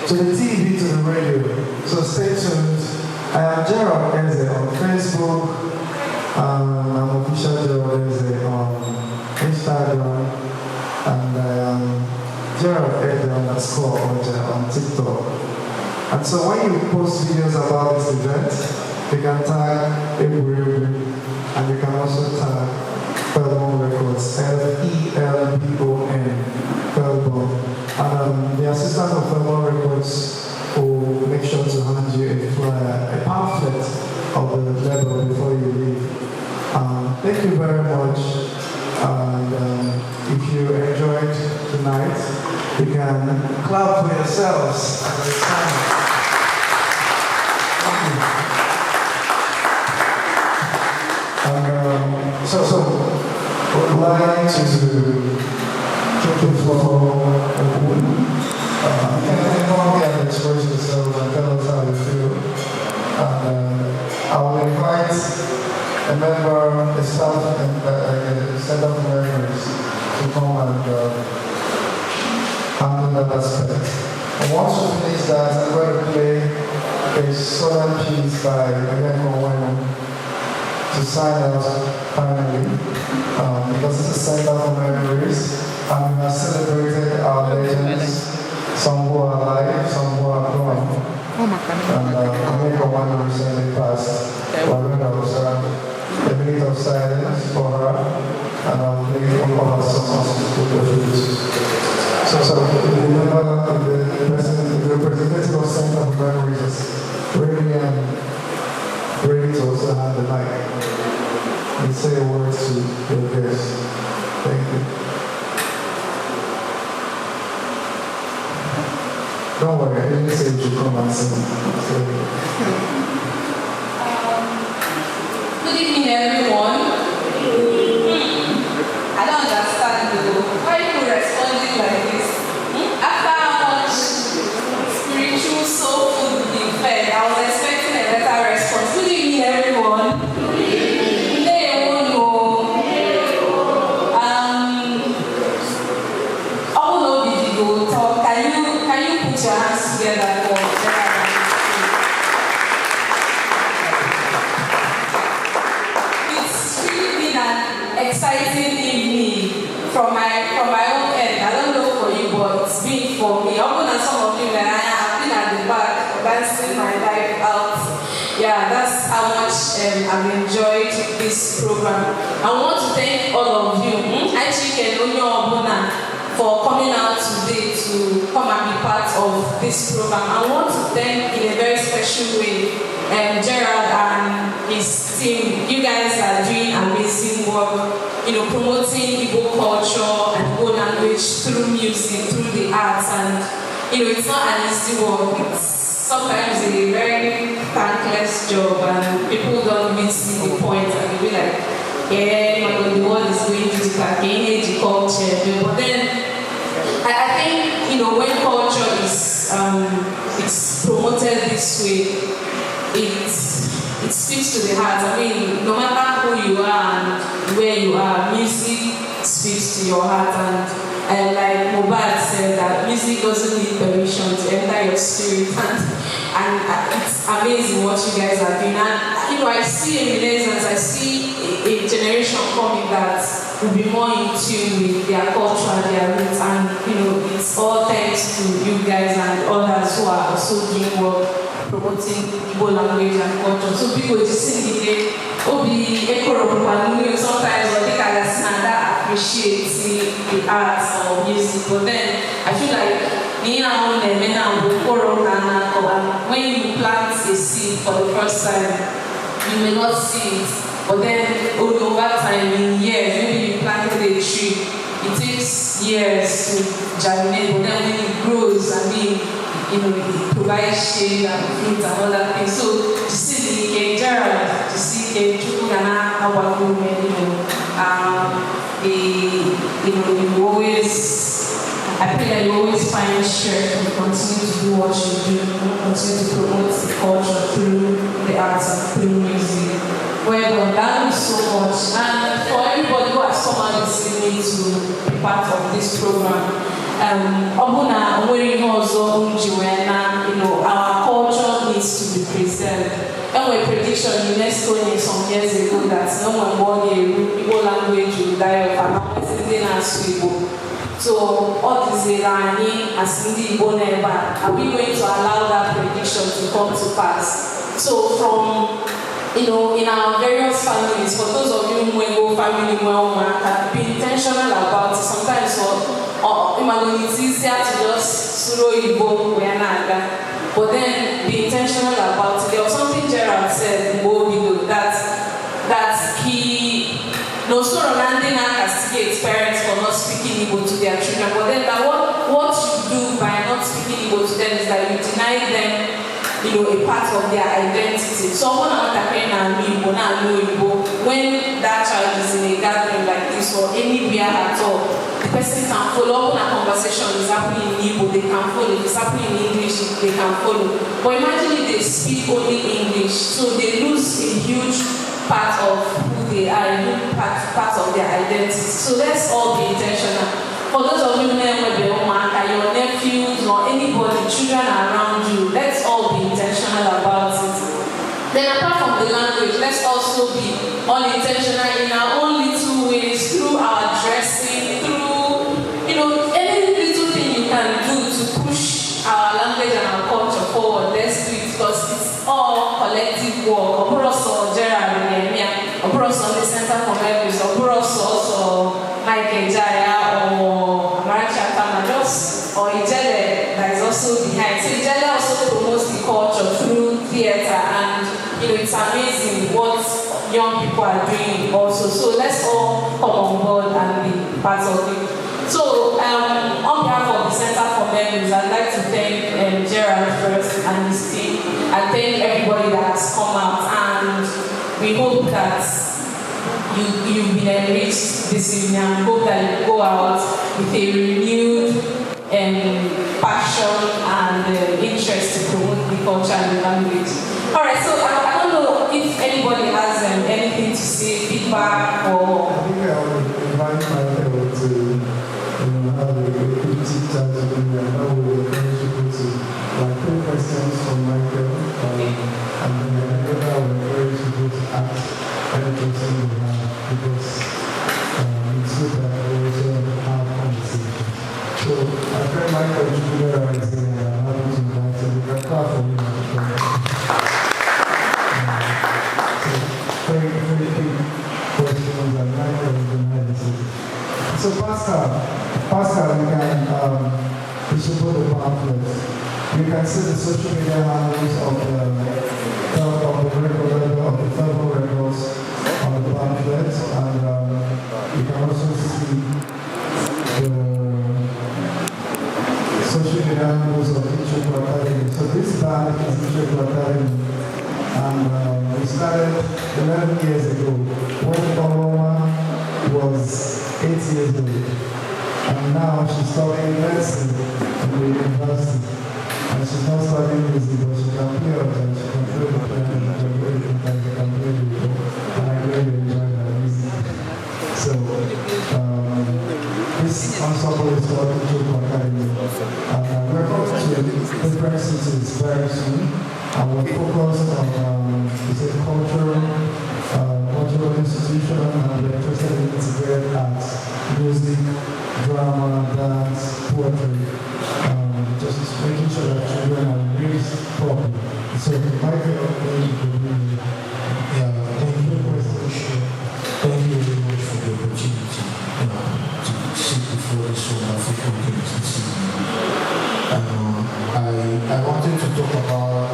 to the TV, to the radio. So stay tuned. I am Gerald Eze on Facebook. I'm official Gerald Eze on Instagram, and I am Gerald Eze on TikTok. And so when you post videos about this event, you can tag Egwuregwu, and you can also tag Felbon Records, Felbon, Felbon. And the assistant of Felbon Records will make sure to hand you a flyer, a pamphlet of the label before you leave. Thank you very much. And if you enjoyed tonight, you can clap for yourselves at the time. So we'd like to take the floor. You can come here and express yourself and tell us how you feel. I will invite a member, a staff, and a set of members to come and handle that aspect. And once we finish that, I'm going to play a solemn piece by Egwuregwu to sign out finally, because it's a center for memories, and we have celebrated our legends, some who are alive, some who are gone. And Egwuregwu recently passed. We're going to observe a minute of silence for her, and I'll play all our songs to tribute. So the representative of Center for Memories is ready to also have the mic and say a word to your guests. Thank you. Don't worry, I didn't say you should come and sing. Good evening, everyone. I don't understand though. Why are you responding like this? After how much spiritual soul food being fed, I was expecting a better response. Good evening, everyone. Can you put your hands together for It's really been an exciting evening from my own end. I don't know for you, but it's been for me. Often as some of you, I have been at the back dancing my life out. Yeah, that's how much I've enjoyed this program. I want to thank all of you. For coming out today to come and be part of this program. I want to thank in a very special way Gerald and his team. You guys are doing amazing work, promoting Igbo culture and Igbo language through music, through the arts, and it's not an easy work. It's sometimes a very thankless job, and people don't even see the point, and they'll be like, yeah, the world is going digital, the culture, but then I think when culture is it's promoted this way, it speaks to the heart. I mean, no matter who you are and where you are, music speaks to your heart. And like Mobad said, that music doesn't need permission to enter your spirit. And it's amazing what you guys are doing. And I see a renaissance. I see a generation coming that will be more in tune with their culture and their roots, and it's all thanks to you guys and others who are also doing work promoting Igbo language and culture. So people just sing the sometimes I think I appreciate the arts or music, but then I feel like when you plant a seed for the first time, you may not see it. But then over time, in years, maybe you planted a tree, it takes years to germinate, but then when it grows, it provides shade and fruit and other things. So to see the Ejeagha, to see the Chukugana, you always, I feel like you always find strength to continue to do what you do, continue to promote the culture through the arts and through music. Well done, that is so much. And for everybody who has come out this evening to be part of this program, our culture needs to be preserved. And we prediction UNESCO some years ago that no one born a Igbo language will die of Igbo. So all this as Igbo never, are we going to allow that prediction to come to pass? So from in our various families, for those of you who go family be intentional about it. Sometimes it's easier to just throw Igbo but then be intentional about it. There was something Gerald said in Bobido that he no sort of castigates parents for not speaking Igbo to their children, but then that what you do by not speaking Igbo to them is that you deny them a part of their identity. So when that child is in a gathering like this or anywhere at all, the person can follow. When a conversation is happening in Igbo, they can follow. If it's happening in English, they can follow. But imagine if they speak only English, so they lose a huge part of who they are, a huge part of their identity. So let's all be intentional. For those of you who know your nephews or anybody, children around you, let's all be intentional about it. Then apart from the language, let's also be all intentional in our own little ways, through our dressing, through, any little thing you can do to push our language and our culture forward. Let's do it because it's all collective work. Also, Gerald and also the Center for Memories, also Ejeagha or Ejeagha that is also behind. So Ejeagha also promotes the culture through theater, and it's amazing what young people are doing also. So let's all come on board and be part of it. So on behalf of the Center for Memories, I'd like to thank Gerald first and his team, and thank everybody that has come out, and we hope that you've been enriched this evening, and we hope that you go out with a renewed passion and interest to promote the culture and the language. Alright, so I don't know if anybody has anything to say, feedback or... I think I would invite Michael to have a quick chat with me, and I would encourage people to put questions from Michael, and then I would encourage people to ask any question you have, because it's good that we also have conversations. So my friend Michael Ejeagha is here, and I'm happy to invite him. We can clap for him. Very big questions, and Michael is behind the scenes. So Pascal, you can distribute the pamphlets. You can see the social media handles of the federal records on the pamphlets, and you can also see the social media handles of Ejeagha Academy. So this band is Ejeagha Academy, and we started 11 years ago when Oroma was 8 years old, and now she's studying medicine at the university. And she's not studying music, but she can play on and she can play the piano, and she can play the guitar, she can play the book, and I really enjoy her music. So this ensemble is called Ejeagha Academy, and we're going to different cities very soon, and we're focused on cultural institution, and we're interested in integrated arts, music, drama, dance, poetry. Just making sure that children are raised properly. So, Michael, thank you very much for the opportunity to sit before this wonderful audience this evening. I wanted to talk about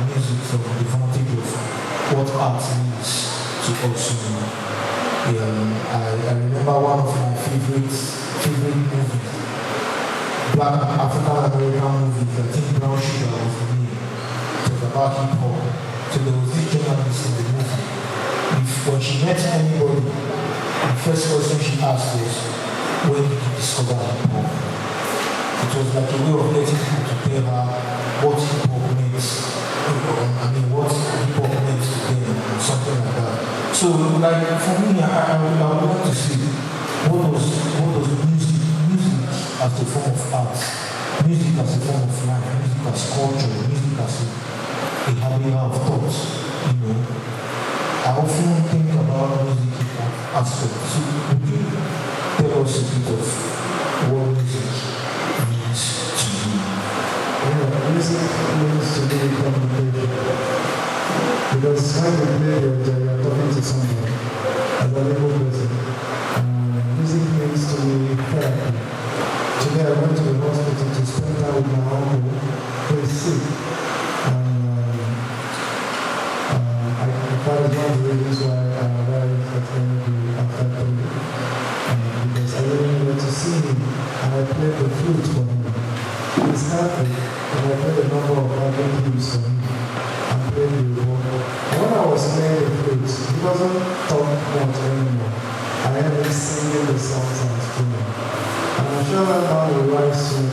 music from the vantage of what art means to us. I remember one of my favorite movies, Black and African American movies. I think Brown Sugar was the name. It was about hip hop. So there was this journalist in the movie. When she met anybody, the first question she asked was, "When did you discover hip hop?" It was like a way of getting people to tell her what hip hop means. What hip hop meant to them, or something like that. So, like for me, I would like to see what does music as a form of art, music as a form of life, music as culture, music as a habit of thought. I often think about music aspects. So, would you tell us a bit of what music means to you? Music means to be communication. Because when you play you're talking to someone as a living person. Music means to me therapy. Today I went to the hospital to spend time with my uncle who is sick. That is one of the reasons why I arrived at Enugu after COVID. Because I really needed to see him and I played the flute for him. He's happy and I played a number of other hymns for him. And when I was playing the flute, he doesn't talk much anymore. I had him singing the songs I was playing. And I'm sure that man will rise soon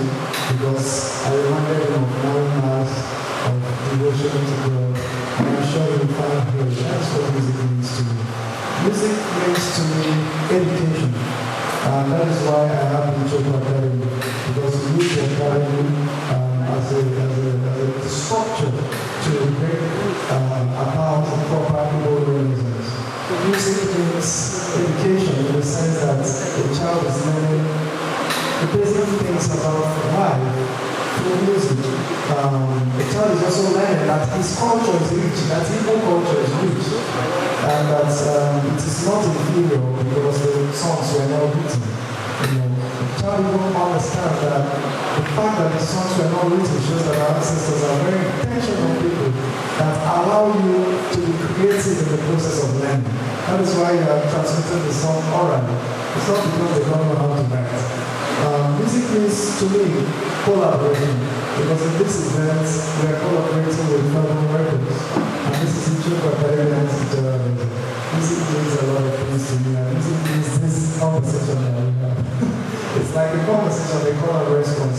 because I reminded him of 9 hours of devotion to God. And I'm sure you'll find here. That's what music means to me. Music means to me education. And that is why I have the Children's Academy. Because we use the academy as a structure to bring about proper Igbo renaissance. Music means education in the sense that a child is learning the basic things about life through music. A child is also learning that his culture is rich, that Igbo culture is rich, and that it is not inferior because the songs were not written. The child will understand that the fact that the songs were not written shows that our ancestors are very intentional people that allow you to be creative in the process of learning. That is why you are transmitting the song orally. It's not because they don't know how to write. Music means to me collaboration, because in this event we are collaborating with Federal Records, and this is Ejeagha and Ejeagha. Music means a lot of things to me, and music means this conversation that we have. It's like a conversation they call a response.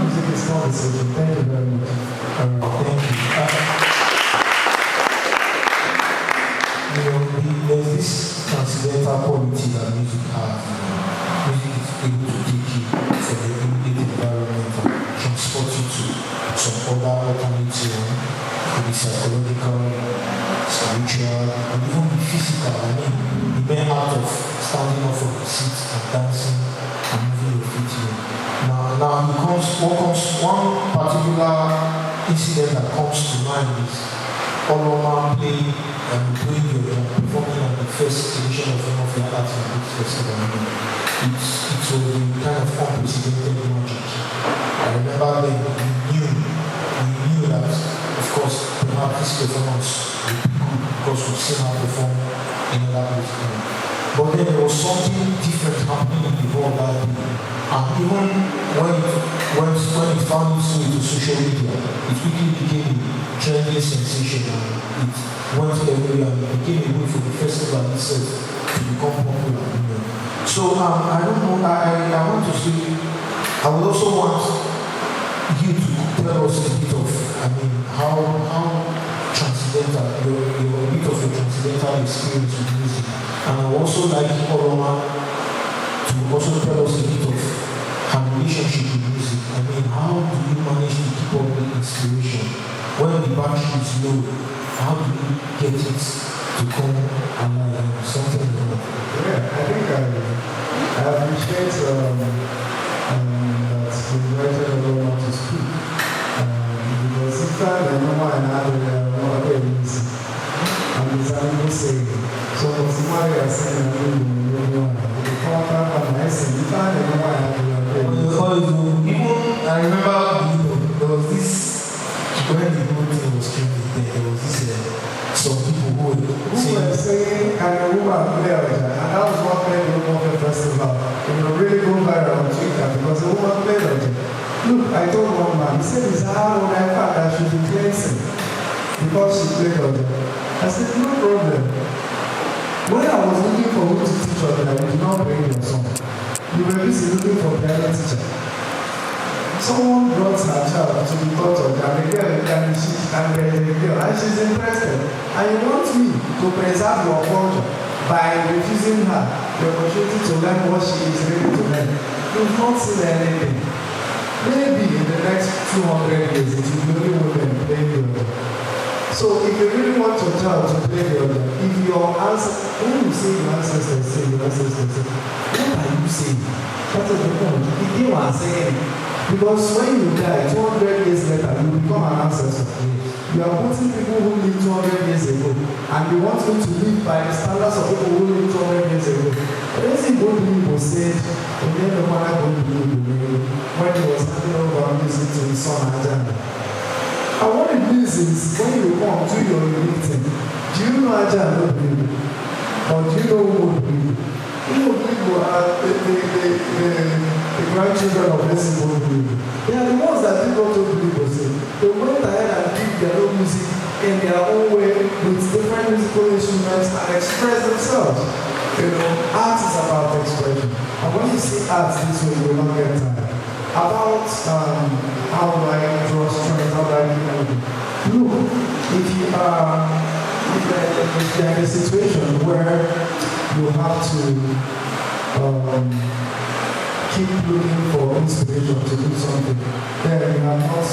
Music is conversation. Thank you very much. Thank you. There's this transcendental quality that music has. Music is able to take you from the immediate environment and transport you to some other alternative, maybe psychological, spiritual, and even physical. The mere act of standing up from the seat and dancing and moving your feet here. Now one particular incident that comes to mind is Oloma playing performing on the first edition of one of the Arts and Books Festival. It was a kind of unprecedented magic. I remember then we knew that, of course, perhaps this performance would be good because we've seen her perform in other places. But then there was something different happening in the world that day. And even when it found its way to social media, it quickly became a trending sensation. And it went everywhere and it became a way for the festival itself to become popular. So I don't know, I want to say, I would also want you to tell us a bit of, how transcendental, a bit of a transcendental experience with music. And I would also like Oloma to also tell us a bit of her relationship with music. How do you manage to keep up the inspiration? When the battery is low, how do you get it to come alive? Something like that. Yeah, I think I appreciate that we invited everyone to speak. Because in fact, I know why I had a music. And it's an Igbo saying. So somebody has said that we know the power and I said, in fact, I know why I had a I remember there was this, when the whole thing was Look, I told one man, he said it's hard on my part that should be cleansing because she played on them. I said, no problem. When I was looking for who to teach on them, I did not bring your son. You were busy looking for a piano teacher. Someone brought her child to the court of and the girl and she's interested. And you want me to preserve your culture by refusing her the opportunity to learn what she is ready to learn. You've not seen anything. Maybe in the next 200 years it will be only women playing the organ. So if you really want your child to play the organ, if your answer, when you say your ancestors say, what are you saying? That is the point. If you are saying, because when you die 200 years later, you become an ancestor. You are putting people who lived 200 years ago, and you want them to live by the standards of people who lived 200 years ago. But let's see what Igbo said, and then the man when he was handing over music to his son Ejeagha. And what it means is, when you come to your meeting, do you know Ejeagha Igbo? Or do you know who Igbo? Igbo are the grandchildren of this Igbo. They are the ones that people don't believe us in. They went ahead and did their own music in their own way with different musical instruments and express themselves. Art is about expression. And when you see art this way, you will not get tired. About how do I draw strength, how do I do anything. Look, if you are in a situation where you have to keep looking for inspiration to do something, then you have not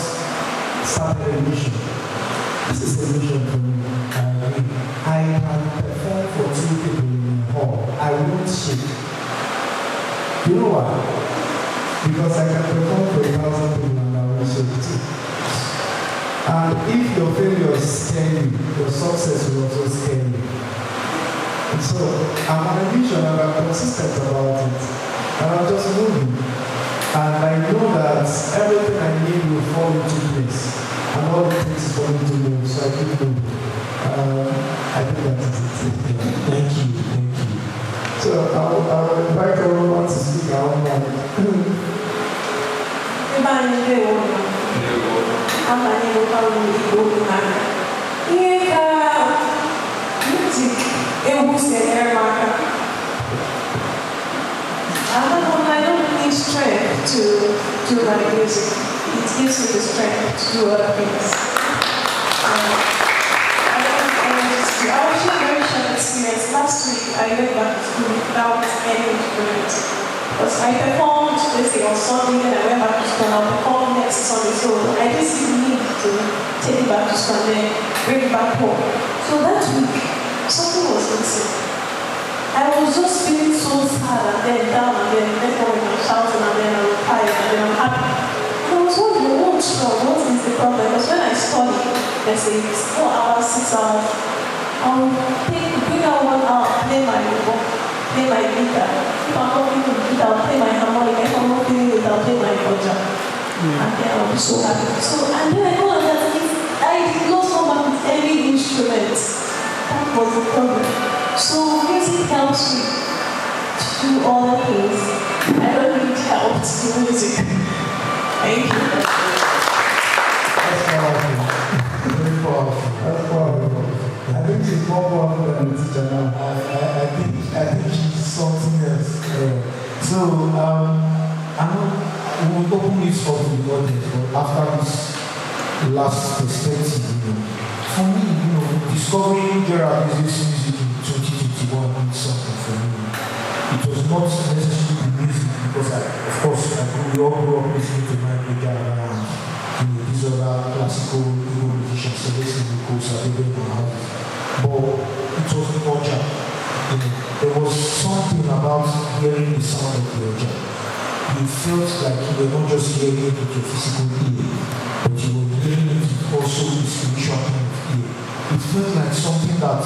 started a mission. This is a mission for me. I can perform for 2 people in a hall. I won't shake. You know why? Because I can perform for 1,000 people and I will shake too. And if your failure scare you, your success will also scare you. And so I'm on a mission and I'm consistent about it. And I'm just moving. And I know that everything I need will fall into place. And all it takes is for me to move. So I keep moving. I think that is it. Thank you. So I'll invite everyone to speak our own mind. I don't need strength to do my music. It gives me the strength to do other things. I was a very short experience. Last week, I went back to school without any instrument. Because I performed this thing on Sunday, and I went back to school, and I'll perform next Sunday. So I just need to take it back to school and then bring it back home. So that week, something was missing. I was just feeling so sad and then down and then everyone was shouting and then I was tired and then I'm happy. And I was wondering, what's wrong? What is the problem? Because when I study, let's say it's 4 hours, 6 hours, I'll bring out 1 hour, play my book, play my guitar. If I'm not feeling the guitar, I'll play my harmonica. If I'm not feeling it, I'll play my boja. And then I'll be so happy. So, and then I know that if I did not come up with any instrument, that was the problem. So music helps me to do all the things. I don't need help to do music. Thank you. That's powerful. Very powerful. That's powerful. I think she's more powerful than the teacher now. I think she's something else. So I know we will open this up to the audience, but after this last perspective, for me, discovering Gerald music in 2021 means something for me. It was not necessarily the music because we all grew up listening to Ejeagha and these other classical Igbo musicians, so this is the course I did in my house. But it was the culture. There was something about hearing the sound of the Ejeagha. You felt like you were not just hearing it with your physical ear, but you were hearing it also with spiritual kind of ear. It felt like something that,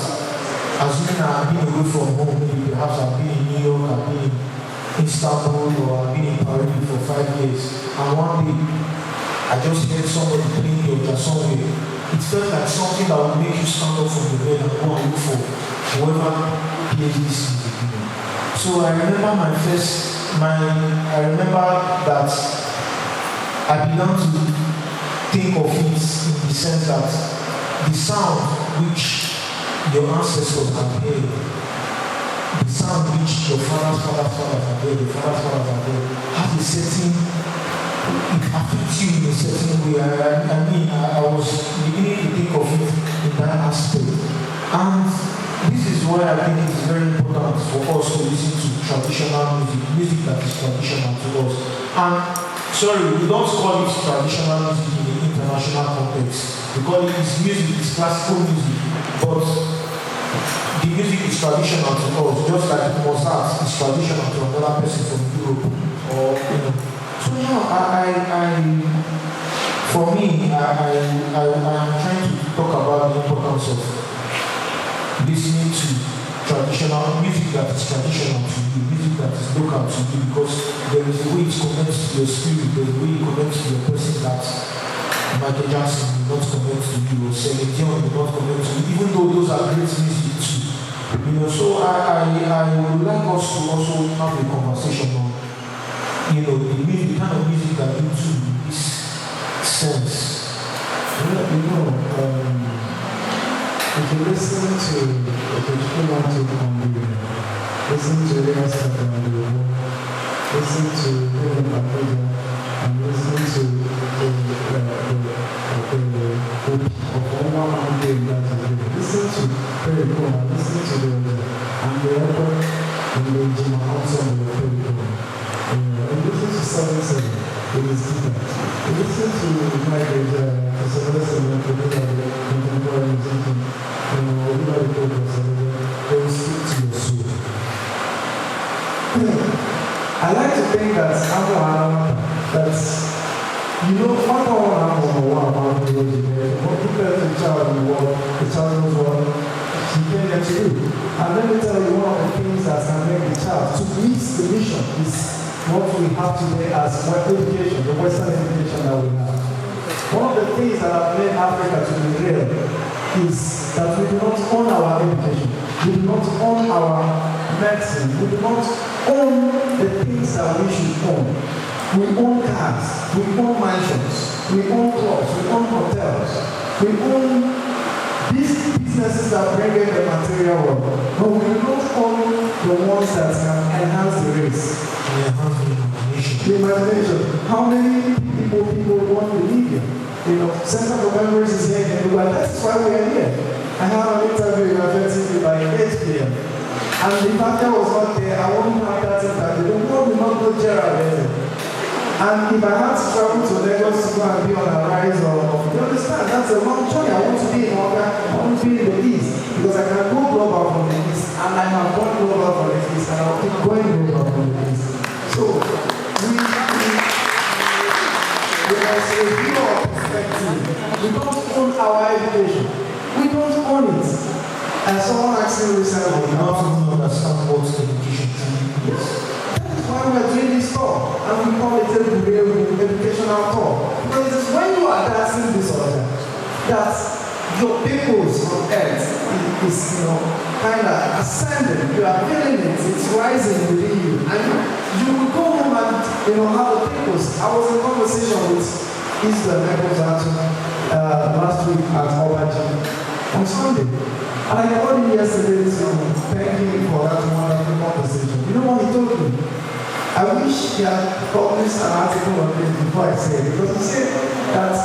assuming I've been away from home, maybe perhaps I've been in New York, I've been in Istanbul, or I've been in Paris for 5 years, and one day I just heard somebody playing yoga somewhere. It felt like something that would make you stand up from the bed and go and look for whoever plays this music. So I remember I remember that I began to think of it in the sense that the sound which your ancestors have heard, the sound which your fathers have heard, the fathers have heard, has a certain, it affects you in a certain way. I was beginning to think of it in that aspect. And this is why I think it's very important for us to listen to traditional music that is traditional to us. And sorry, we don't call it traditional music in the international context. We call it music, it's classical music. But the music is traditional to us, just like Mozart is traditional to another person from Europe. Or, So for me, I am trying to talk about the importance of listening to traditional music that is traditional to you, music that is local to you, because there is a way it connects to your spirit, there is a way it connects to your person that Michael Jackson will not connect to you, or Celine Dion will not connect to you, even though those are great music too. So I would like us to also have a conversation on, the music, the kind of music that you do in this sense. If you listen to listen to the rest of the listen to and listen to listen to Perico, listen to the and the other and the Jim also on the Perico. And listen to 7-7, it is different. Listen to my contemporary music, everybody focus on it, they will speak to your soul. I like to think that what people a child in the world, the child knows what he came here to do. And let me tell you, one of the things that can make the child to reach the mission is what we have today as education, the Western education that we have. One of the things that have made Africa to be real is that we do not own our education, we do not own our medicine, we do not own the things that we should own. We own cars, we own mansions, we own clubs, we own hotels, we own these businesses that bring in the material world, but we do not own the ones that can enhance the race. The imagination. How many people want to live here? Center for Memories is here in Enugu, and that's why we are here. I have an interview in University by 8 p.m. And the partner was not there, I wouldn't have that interview. The world will not go Gerald there. And if I had to travel to Lagos to go and be on a rise you understand, that's a long journey. I want to be in Oga, I want to be in the East, because I can go global from the East, and I have gone global from the East, and I'll keep going global from the East. So, there is a view of perspective. We don't own our education. We don't own it. And someone asked me recently, we don't understand what education truly is. That's why we're doing this talk, and we call it Egwuregwu educational talk. Because it is when you are dancing this order that your peoples on earth is kind of ascending. You are feeling it, it's rising within you. And you will go home and have the peoples. I was in conversation with Israel last week at Obaji on Sunday. And I called him yesterday this morning, thanking him for that wonderful conversation. You know what he told me? I wish he had published an article on this before I said it, because he said that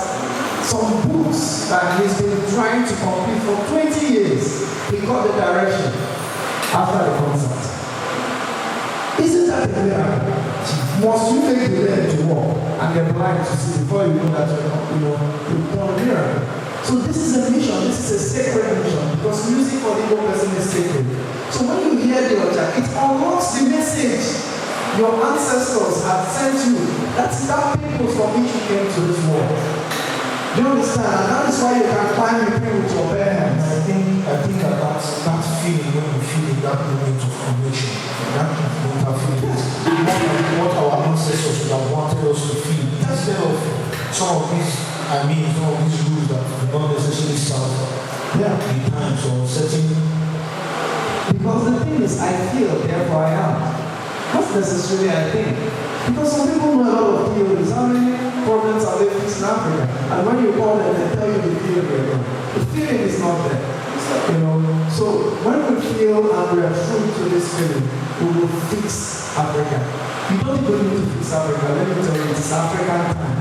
some books that he's been trying to complete for 20 years, he got the direction after the concert. Isn't that a miracle? Must you make the leg to walk and they're blind to see before you know that you've done a miracle? So this is a mission, this is a sacred mission, because music for the Igbo person is sacred. So when you hear the Ejeagha, it unlocks the message your ancestors have sent you. That's that people from which you came to this world. Do you understand? And that is why you can climb the tree with your bare hands. I think that feeling when you feel in that moment of connection, that mental feeling is what our ancestors would have wanted us to feel. Instead of some of these rules that do not necessarily serve the times or setting. Because the thing is, I feel, therefore I am. Not necessarily I think. Because some people know a lot of theories. How many problems are they fixed in Africa. And when you call them, they tell you the feeling they're going. The feeling is not there. You know, so when we feel and we are true to this feeling, we will fix Africa. You don't even need to fix Africa. Let me tell you, it's African time.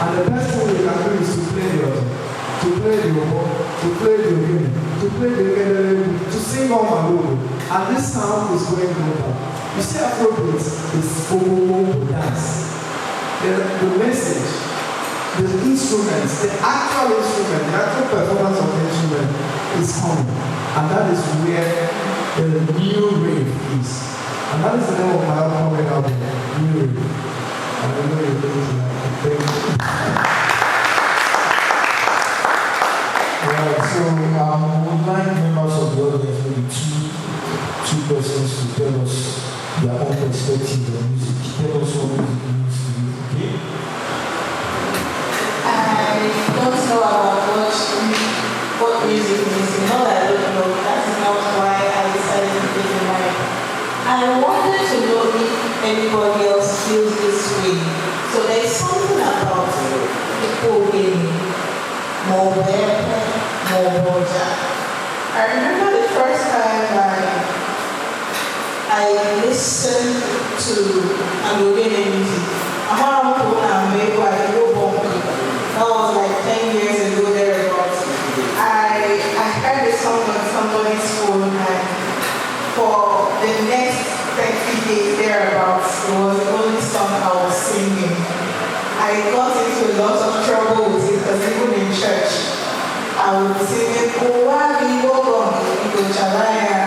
And the best thing we can do is to play the other, to play the obo, to play the ogene, to play the Egwuregwu, to sing on Malugu. And this sound is going global. You see, Afrobeat is Ogo dance. The message, the instruments, the actual instrument, the actual performance of the instrument is coming. And that is where the new rave is. And that is the name of my upcoming album, New Rave. And I know you're going to like it. Thank you. Alright, so would like members of the audience, maybe two persons to tell us their own perspective on music. Tell us what music means to you, okay? I don't know about what music means. You know that I don't know. That is not why I decided to take the mic. I wanted to know if anybody else feels this way. So there's something about people being more better, more border. I remember the first time I listened to Igbo music. That was like 10 years ago thereabouts. I heard the song on somebody's phone, and for the next 30 days thereabouts, it was the only song I was singing. I got into a lot of trouble with it because even in church, I would sing it,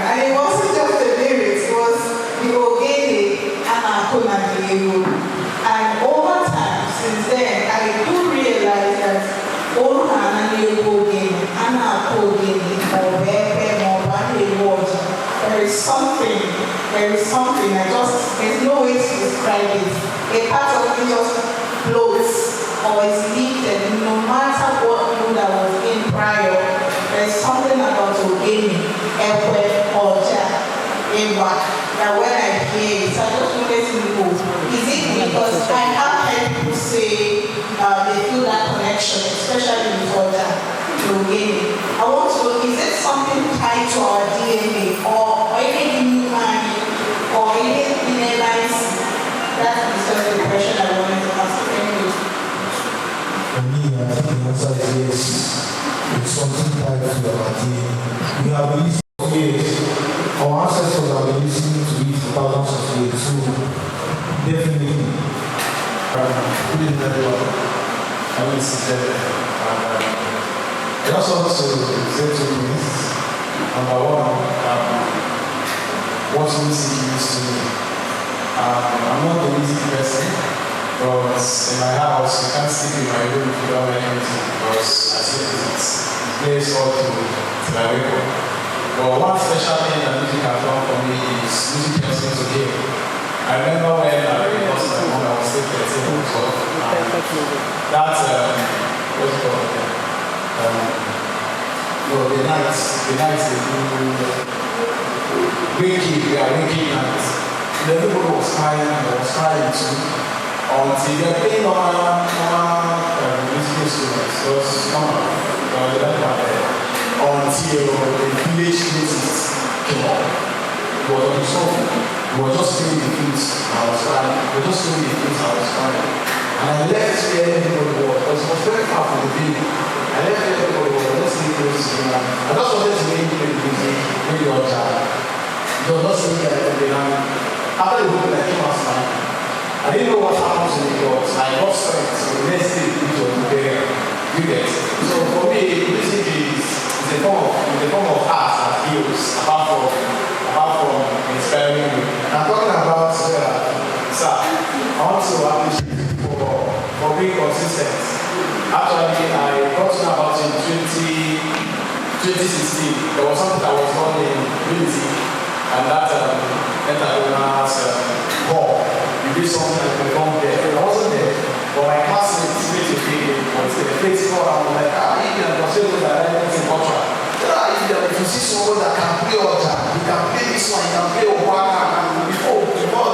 and it wasn't just the lyrics, it was the ogene and over time, since then, I do realize that there is something, there's no way to describe it. A part of me just floats or is lifted, no matter what mood I was in prior. There's something about ogene, ekwe, oja, ewa, that when I hear it, I just wanted to know, is it because I have heard people say they feel that connection, especially with oja, ogene. I want to know, is it something tied to our DNA or anything human or anything else? That is just the question I wanted to ask. Thank you. For me, I think the answer is yes. It's something tied to our DNA. We have been listening to it. Our ancestors have been listening to it for thousands of years. So, definitely. Good evening, everyone. I'm Ejeagha. I just want to say 2 minutes. Number one, what music means to me. I'm not a music person, but in my house, you can't sleep in my room if you don't have anything because I sleep with it. It plays all through till I wake up. But one special thing that music has done for me is music helps me to heal. I remember when I lost my mom, I was still 13 or 12. That's, what's it called? The nights they do waking, they are waking nights. Everybody was crying, I was crying too. Until they're playing normal music instruments, just normal, until the village music came up. It was on the song. We were just feeling the flutes, I was crying. We were just feeling the flutes, I was crying. And I left where everybody was, because it was very far from the village. I left where everybody was, let's see close to me. I just wanted to make the music, really on time. It was not singing like everything. After the book, I came outside. I didn't know what happened to me, but I got strength. So the next day, it was there. You get. So for me, music is a form of art that heals, apart from inspiring you. I'm talking about, sir, I want to appreciate you for being consistent. Actually, I got to know about in 2016. There was something that was done in Unity, and that entrepreneur's hall. You did something that performed there. I wasn't there, but my classmates made a video. I was in the Facebook, I was like, you can consider that anything culture. If you see someone that can play Oja, you can play this one, you can play Obaka, and before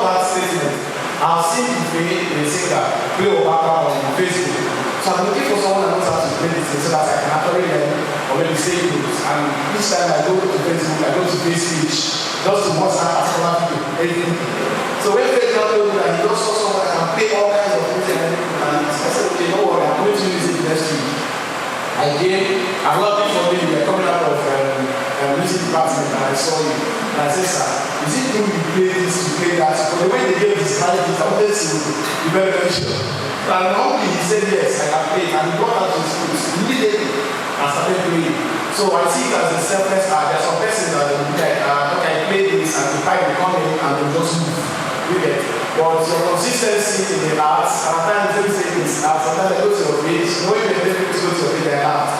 that statement, I've seen the singer play Obaka on Facebook. videos, and each time I go to Facebook, I go to Facebook just to watch that particular video, everything. So when Faith now told me that he just saw someone that can play all kinds of music and everything, and I said, okay, no worry, I'm going to use it next week. I'm not for me, you're coming out of music department, and I saw you. And I said, sir, is it true you play this, you play that? But the way they gave this high beat, I wanted to be very, very sure. And normally he said, yes, I can play, and he brought out his schools immediately and started playing. So I see it as a selfless art. There are some persons that will be like, okay, I play this, and the pipe will come in and they'll just move. You get. But your consistency in the arts, and at times you say this art, sometimes I go to your page, knowing you're able to go to your page like art.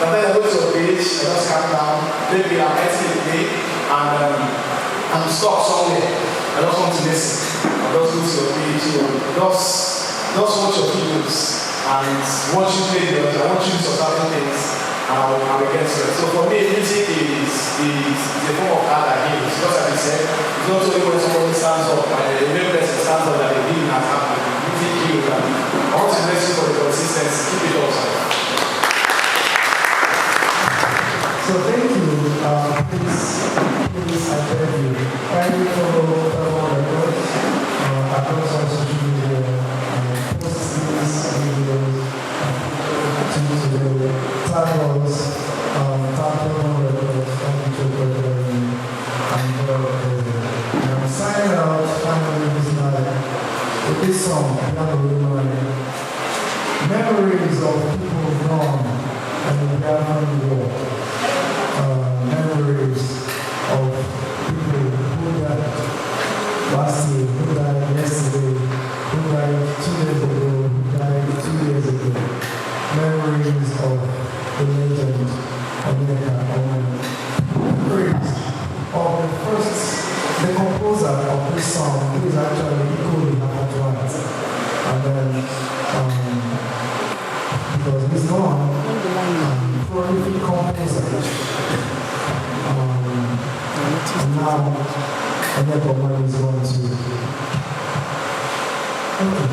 Sometimes I go to your page, I just calm down, maybe I'm writing a day, and I'm stuck somewhere. I just want to listen. I just go to your page, just watch your videos, and watch you play the other, I want you to do certain things, and I'll get to it. So for me, music is a form of art again. It's just like I said, it's not only when somebody stands up, and the main person stands up that they didn't have happened. Music heals, and I want to bless you for the consistency. Keep it up, sir. So thank you. Please, I beg you, kindly follow records across our social media, post these videos, to tag us, tag records, and I'm signing out finally this night with this song, Memories of People Gone and the Gathering War. Memories of people who died last year, who died yesterday, who died 2 days ago, who died 2 years ago. Memories of the legend America. Memories of the composer of this song, who is actually equally hard to and then, because he's gone, prolific composer. And now, everyone is going to. Okay.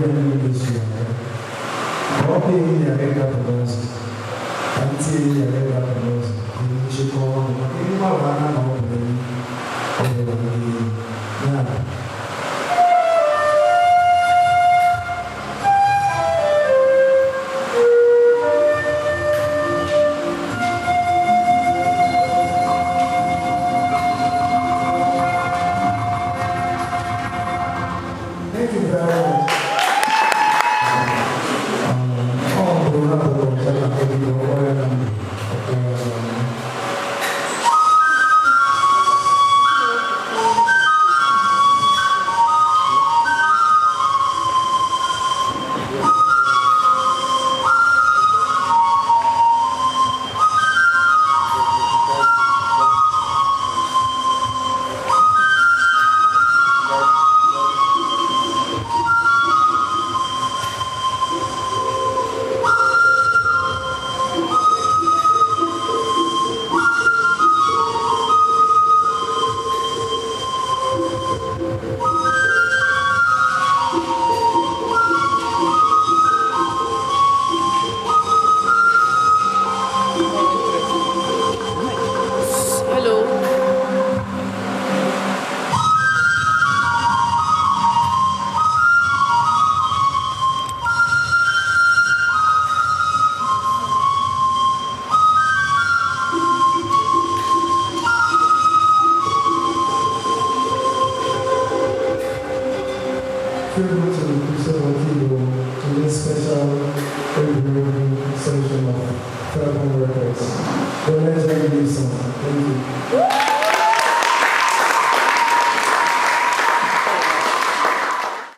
tribute to Igbo in this special Egwuregwu session of Therapeutic Records. Don't let them be song. Thank you.